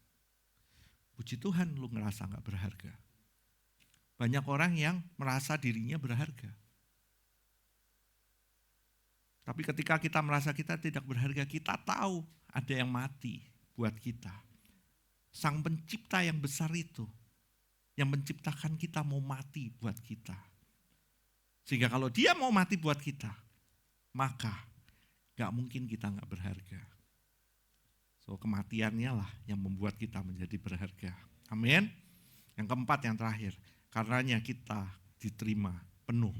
Puji Tuhan lu ngerasa gak berharga. Banyak orang yang merasa dirinya berharga. Tapi ketika kita merasa kita tidak berharga, kita tahu ada yang mati buat kita. Sang pencipta yang besar itu, yang menciptakan kita mau mati buat kita. Sehingga kalau dia mau mati buat kita, maka gak mungkin kita gak berharga. So kematiannya lah yang membuat kita menjadi berharga. Amin. Yang keempat, yang terakhir, karenanya kita diterima penuh.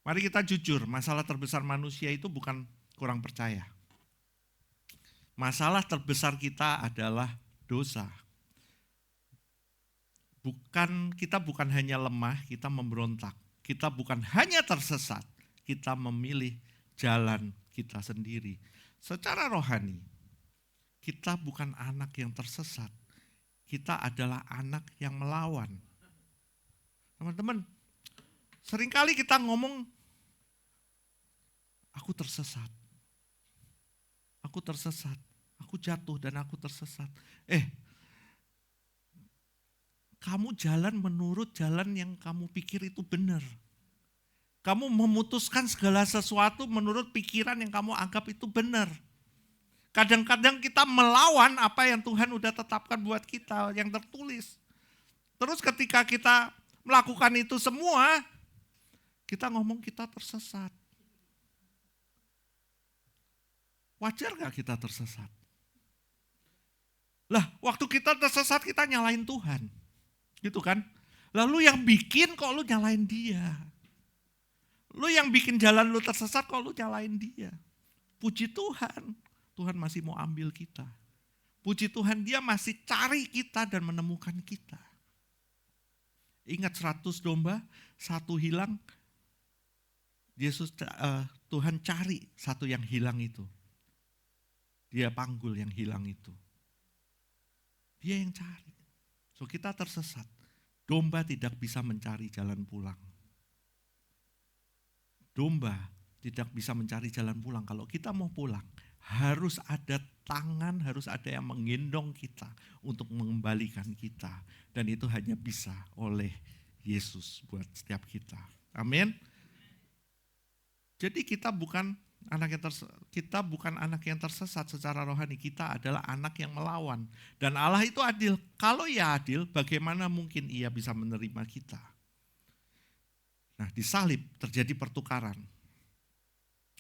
Mari kita jujur, masalah terbesar manusia itu bukan kurang percaya. Masalah terbesar kita adalah dosa. Kita bukan hanya lemah, kita memberontak. Kita bukan hanya tersesat, kita memilih jalan kita sendiri. Secara rohani, kita bukan anak yang tersesat. Kita adalah anak yang melawan. Teman-teman, seringkali kita ngomong, aku tersesat. Aku tersesat. Aku jatuh dan aku tersesat. Kamu jalan menurut jalan yang kamu pikir itu benar. Kamu memutuskan segala sesuatu menurut pikiran yang kamu anggap itu benar. Kadang-kadang kita melawan apa yang Tuhan udah tetapkan buat kita, yang tertulis. Terus ketika kita melakukan itu semua, kita ngomong kita tersesat. Wajar gak kita tersesat? Lah, waktu kita tersesat kita nyalain Tuhan. Gitu kan? Lalu yang bikin kok lu nyalain dia? Lu yang bikin jalan lu tersesat kok lu nyalain dia? Puji Tuhan, Tuhan masih mau ambil kita. Puji Tuhan, dia masih cari kita dan menemukan kita. Ingat 100 domba, satu hilang. Tuhan cari satu yang hilang itu. Dia panggul yang hilang itu. Dia yang cari. So kita tersesat. Domba tidak bisa mencari jalan pulang. Domba tidak bisa mencari jalan pulang. Kalau kita mau pulang, harus ada tangan, harus ada yang menggendong kita untuk mengembalikan kita. Dan itu hanya bisa oleh Yesus buat setiap kita. Amin. Jadi kita bukan Kita bukan anak yang tersesat secara rohani, kita adalah anak yang melawan. Dan Allah itu adil. Kalau Ia adil, bagaimana mungkin Ia bisa menerima kita? Nah, di salib terjadi pertukaran.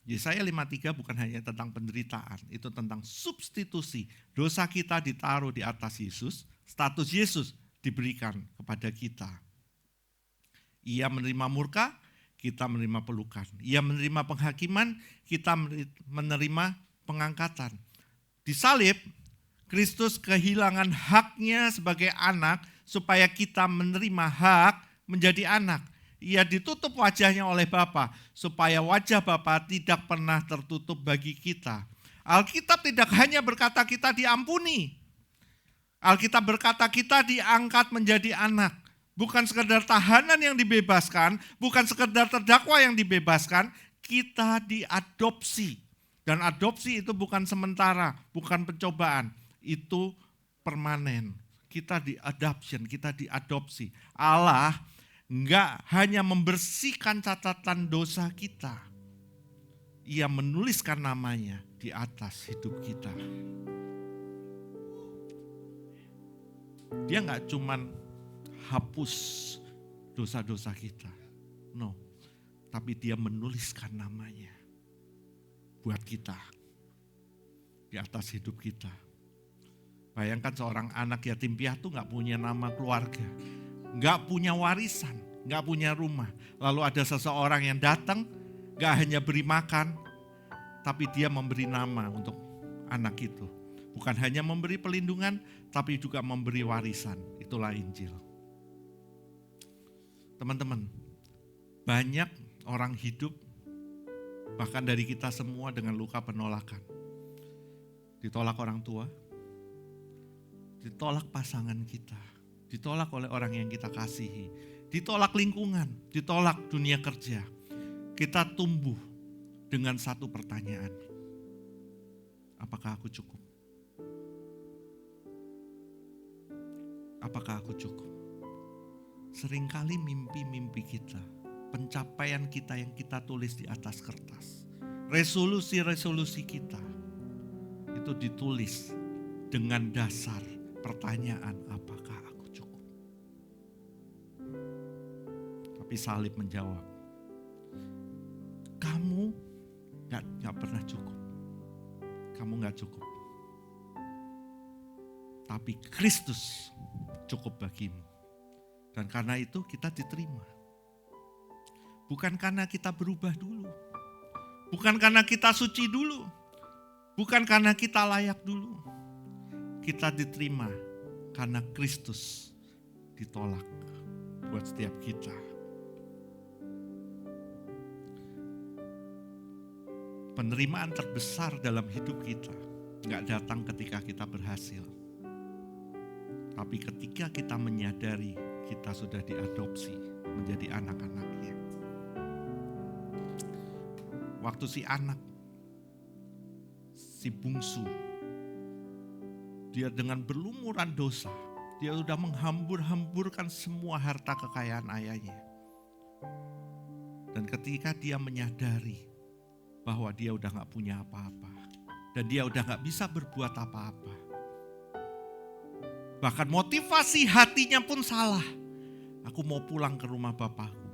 Yesaya 53 bukan hanya tentang penderitaan, itu tentang substitusi. Dosa kita ditaruh di atas Yesus, status Yesus diberikan kepada kita. Ia menerima murka, kita menerima pelukan. Ia menerima penghakiman, kita menerima pengangkatan. Di salib, Kristus kehilangan haknya sebagai anak supaya kita menerima hak menjadi anak. Ia ditutup wajahnya oleh Bapa supaya wajah Bapa tidak pernah tertutup bagi kita. Alkitab tidak hanya berkata kita diampuni. Alkitab berkata kita diangkat menjadi anak. Bukan sekedar tahanan yang dibebaskan, bukan sekedar terdakwa yang dibebaskan, kita diadopsi. Dan adopsi itu bukan sementara, bukan pencobaan, itu permanen. Kita diadoption, kita diadopsi. Allah enggak hanya membersihkan catatan dosa kita. Ia menuliskan namanya di atas hidup kita. Dia enggak cuman hapus dosa-dosa kita. No. Tapi dia menuliskan namanya buat kita. Di atas hidup kita. Bayangkan seorang anak yatim piatu enggak punya nama keluarga. Enggak punya warisan, enggak punya rumah. Lalu ada seseorang yang datang, enggak hanya beri makan, tapi dia memberi nama untuk anak itu. Bukan hanya memberi pelindungan, tapi juga memberi warisan. Itulah Injil. Teman-teman, banyak orang hidup, bahkan dari kita semua dengan luka penolakan. Ditolak orang tua, ditolak pasangan kita. Ditolak oleh orang yang kita kasihi. Ditolak lingkungan, ditolak dunia kerja. Kita tumbuh dengan satu pertanyaan. Apakah aku cukup? Apakah aku cukup? Seringkali mimpi-mimpi kita, pencapaian kita yang kita tulis di atas kertas, resolusi-resolusi kita, itu ditulis dengan dasar pertanyaan, apakah aku cukup? Tapi salib menjawab, kamu gak pernah cukup. Kamu gak cukup. Tapi Kristus cukup bagimu. Dan karena itu kita diterima. Bukan karena kita berubah dulu. Bukan karena kita suci dulu. Bukan karena kita layak dulu. Kita diterima karena Kristus ditolak buat setiap kita. Penerimaan terbesar dalam hidup kita gak datang ketika kita berhasil. Tapi ketika kita menyadari kita sudah diadopsi menjadi anak-anaknya. Waktu si anak, si bungsu, dia dengan berlumuran dosa, dia sudah menghambur-hamburkan semua harta kekayaan ayahnya. Dan ketika dia menyadari bahwa dia udah gak punya apa-apa, dan dia udah gak bisa berbuat apa-apa, bahkan motivasi hatinya pun salah. Aku mau pulang ke rumah bapakku.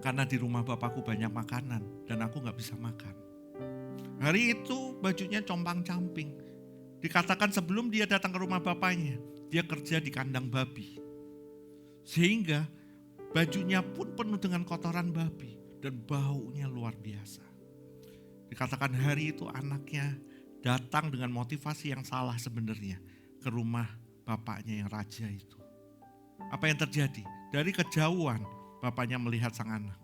Karena di rumah bapakku banyak makanan dan aku gak bisa makan. Hari itu bajunya compang-camping. Dikatakan sebelum dia datang ke rumah bapaknya, dia kerja di kandang babi. Sehingga bajunya pun penuh dengan kotoran babi dan baunya luar biasa. Dikatakan hari itu anaknya datang dengan motivasi yang salah sebenarnya ke rumah bapaknya yang raja itu. Apa yang terjadi? Dari kejauhan bapaknya melihat sang anak.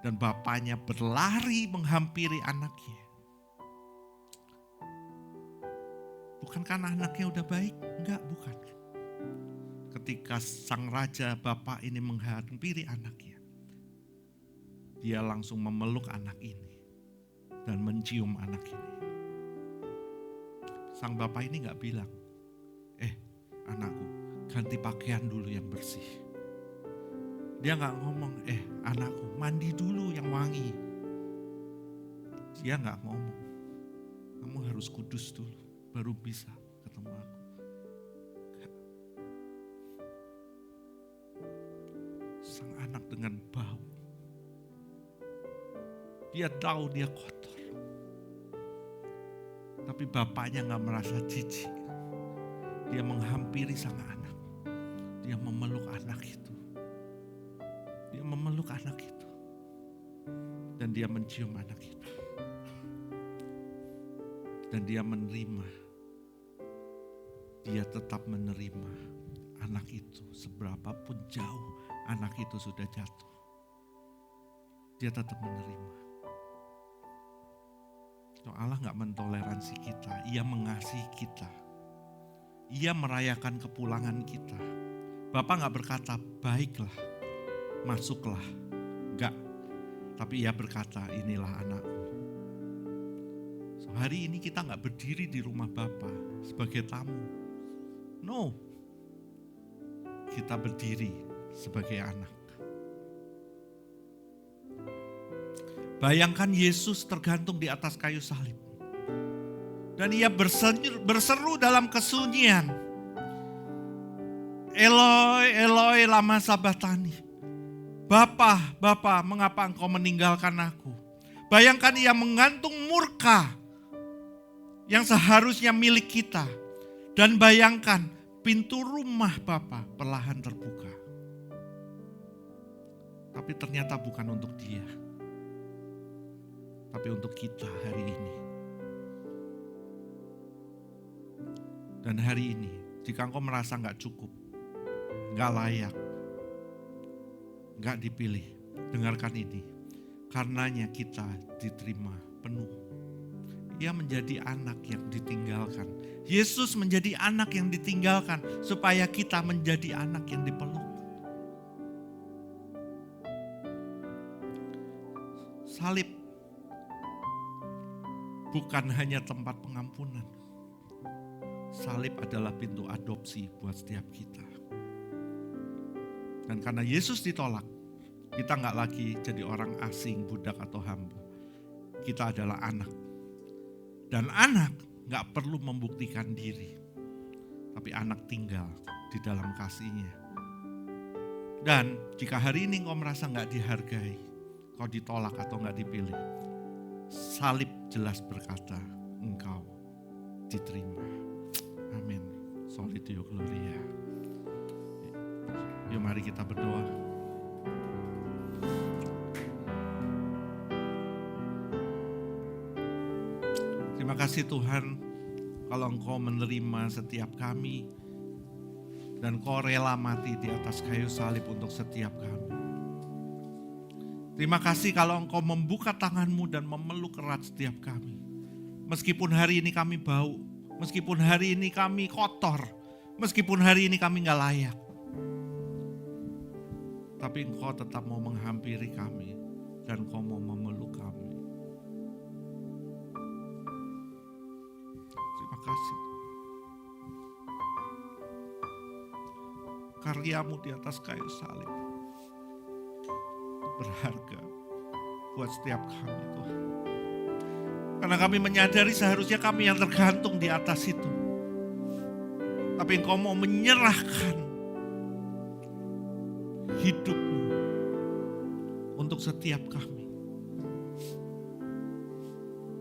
Dan bapaknya berlari menghampiri anaknya. Bukan karena anaknya udah baik? Enggak, bukan. Ketika sang raja bapak ini menghampiri anaknya, dia langsung memeluk anak ini dan mencium anak ini. Sang bapak ini gak bilang, anakku ganti pakaian dulu yang bersih. Dia gak ngomong, anakku mandi dulu yang wangi. Dia nggak ngomong. Kamu harus kudus dulu, baru bisa ketemu aku. Sang anak dengan bau. Dia tahu dia kotor. Tapi bapaknya nggak merasa jijik. Dia menghampiri sang anak. Dia memeluk anak itu. Dia memeluk anak itu. Dan dia mencium anak itu. Dan dia menerima. Dia tetap menerima anak itu. Seberapapun jauh anak itu sudah jatuh. Dia tetap menerima. Allah gak mentoleransi kita. Ia mengasihi kita. Ia merayakan kepulangan kita. Bapak gak berkata, baiklah, masuklah. Enggak. Tapi ia berkata, inilah anakku. So, hari ini kita gak berdiri di rumah Bapak sebagai tamu. No. Kita berdiri sebagai anak. Bayangkan Yesus tergantung di atas kayu salib. Dan ia berseru dalam kesunyian. Eloi, Eloi, lama sabachthani. Bapa, Bapa, mengapa engkau meninggalkan aku? Bayangkan ia menggantung murka yang seharusnya milik kita. Dan bayangkan pintu rumah Bapa perlahan terbuka. Tapi ternyata bukan untuk dia. Tapi untuk kita hari ini. Dan hari ini, jika engkau merasa gak cukup, gak layak, gak dipilih, dengarkan ini. Karenanya kita diterima penuh. Ia menjadi anak yang ditinggalkan. Yesus menjadi anak yang ditinggalkan supaya kita menjadi anak yang dipeluk. Salib bukan hanya tempat pengampunan. Salib adalah pintu adopsi buat setiap kita. Dan karena Yesus ditolak, kita gak lagi jadi orang asing, budak atau hamba. Kita adalah anak. Dan anak gak perlu membuktikan diri. Tapi anak tinggal di dalam kasihnya. Dan jika hari ini kau merasa gak dihargai, kau ditolak atau gak dipilih, salib jelas berkata, engkau diterima. Amin. Soli Deo Gloria. Yuk mari kita berdoa. Terima kasih Tuhan, kalau engkau menerima setiap kami, dan kau rela mati di atas kayu salib untuk setiap kami. Terima kasih kalau engkau membuka tanganmu dan memeluk erat setiap kami. Meskipun hari ini kami bau, meskipun hari ini kami kotor, meskipun hari ini kami gak layak. Tapi engkau tetap mau menghampiri kami dan engkau mau memeluk kami. Terima kasih. Karyamu di atas kayu salib berharga buat setiap kami Tuhan. Karena kami menyadari seharusnya kami yang tergantung di atas itu. Tapi engkau mau menyerahkan hidupmu untuk setiap kami.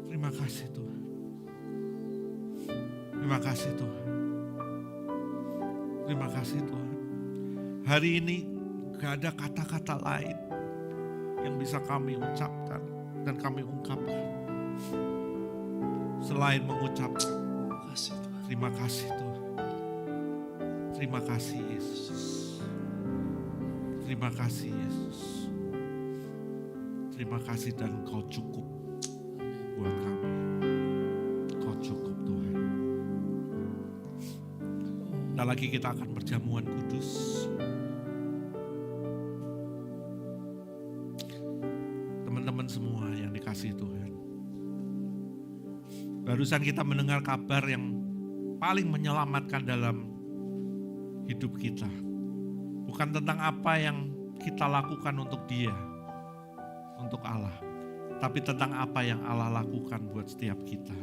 Terima kasih Tuhan. Terima kasih Tuhan. Terima kasih Tuhan. Hari ini gak ada kata-kata lain yang bisa kami ucapkan dan kami ungkapkan selain mengucapkan terima kasih Tuhan. Terima kasih Yesus. Terima kasih Yesus. Terima kasih dan Kau cukup buat kami. Kau cukup Tuhan. Dan lagi kita akan perjamuan kudus. Teman-teman semua yang dikasihi Tuhan. Barusan kita mendengar kabar yang paling menyelamatkan dalam hidup kita. Bukan tentang apa yang kita lakukan untuk Dia, untuk Allah. tapi tentang apa yang Allah lakukan buat setiap kita.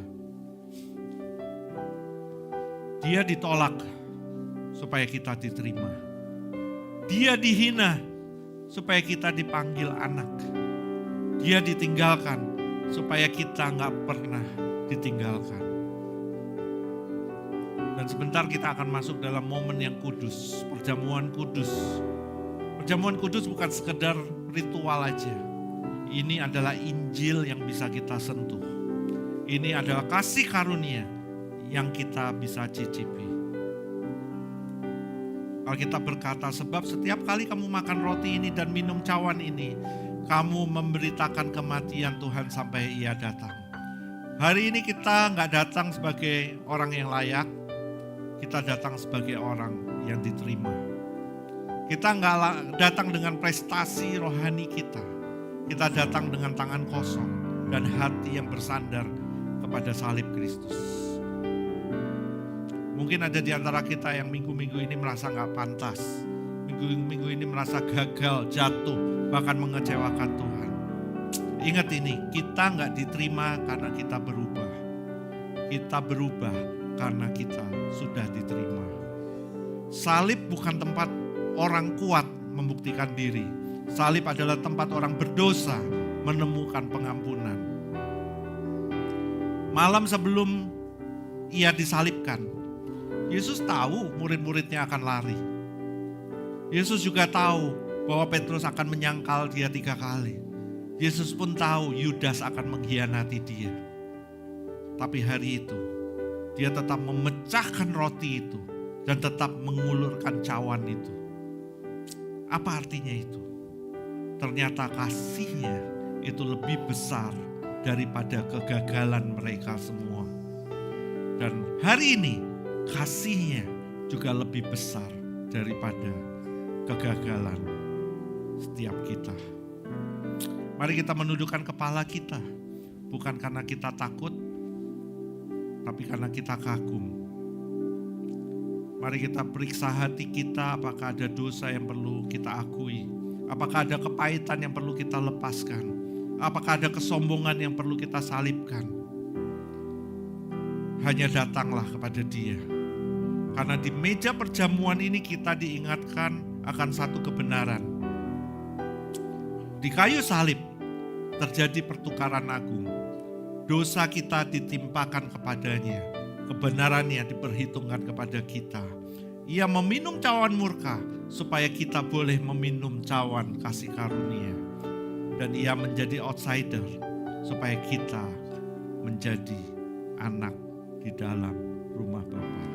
Dia ditolak supaya kita diterima. Dia dihina supaya kita dipanggil anak. Dia ditinggalkan supaya kita gak pernah ditinggalkan. Dan sebentar kita akan masuk dalam momen yang kudus, perjamuan kudus. Perjamuan kudus bukan sekedar ritual aja. Ini adalah Injil yang bisa kita sentuh. Ini adalah kasih karunia yang kita bisa cicipi. Alkitab berkata, sebab setiap kali kamu makan roti ini dan minum cawan ini, kamu memberitakan kematian Tuhan sampai Ia datang. Hari ini kita nggak datang sebagai orang yang layak, kita datang sebagai orang yang diterima. Kita nggak datang dengan prestasi rohani kita. Kita datang dengan tangan kosong dan hati yang bersandar kepada salib Kristus. Mungkin ada di antara kita yang minggu-minggu ini merasa nggak pantas. Minggu-minggu ini merasa gagal, jatuh, bahkan mengecewakan Tuhan. Ingat ini, kita nggak diterima karena kita berubah. Kita berubah karena kita sudah diterima. Salib bukan tempat orang kuat membuktikan diri. Salib adalah tempat orang berdosa menemukan pengampunan. Malam sebelum Ia disalibkan, Yesus tahu murid-muridnya akan lari. Yesus juga tahu bahwa Petrus akan menyangkal Dia 3 kali. Yesus pun tahu Yudas akan mengkhianati Dia. Tapi hari itu, Dia tetap memecahkan roti itu dan tetap mengulurkan cawan itu. Apa artinya itu? Ternyata kasih-Nya itu lebih besar daripada kegagalan mereka semua. Dan hari ini kasih-Nya juga lebih besar daripada kegagalan setiap kita. Mari kita menundukkan kepala kita, bukan karena kita takut, tapi karena kita kagum. Mari kita periksa hati kita, apakah ada dosa yang perlu kita akui, apakah ada kepahitan yang perlu kita lepaskan, apakah ada kesombongan yang perlu kita salibkan. Hanya datanglah kepada Dia. Karena di meja perjamuan ini kita diingatkan akan satu kebenaran. Di kayu salib terjadi pertukaran agung. Dosa kita ditimpakan kepadanya. Kebenarannya diperhitungkan kepada kita. Ia meminum cawan murka supaya kita boleh meminum cawan kasih karunia. Dan Ia menjadi outsider supaya kita menjadi anak di dalam rumah Bapa.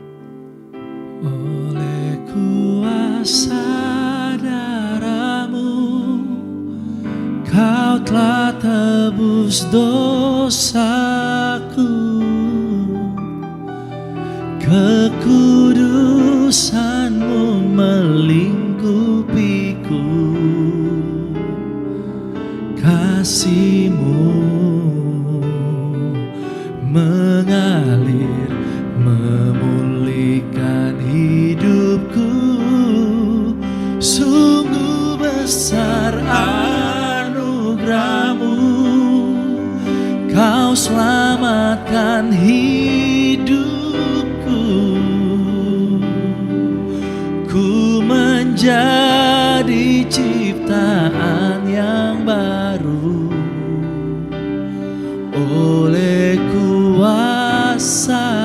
Oleh kuasa darah-Mu, Kau telah tebus dosaku. Kekudusan-Mu melingkupiku. Kasih-Mu mengalir, memulihkan hidupku. Sungguh besar anugerah-Mu, Kau selamatkan hidupku. Ku menjadi ciptaan yang baru oleh kuasa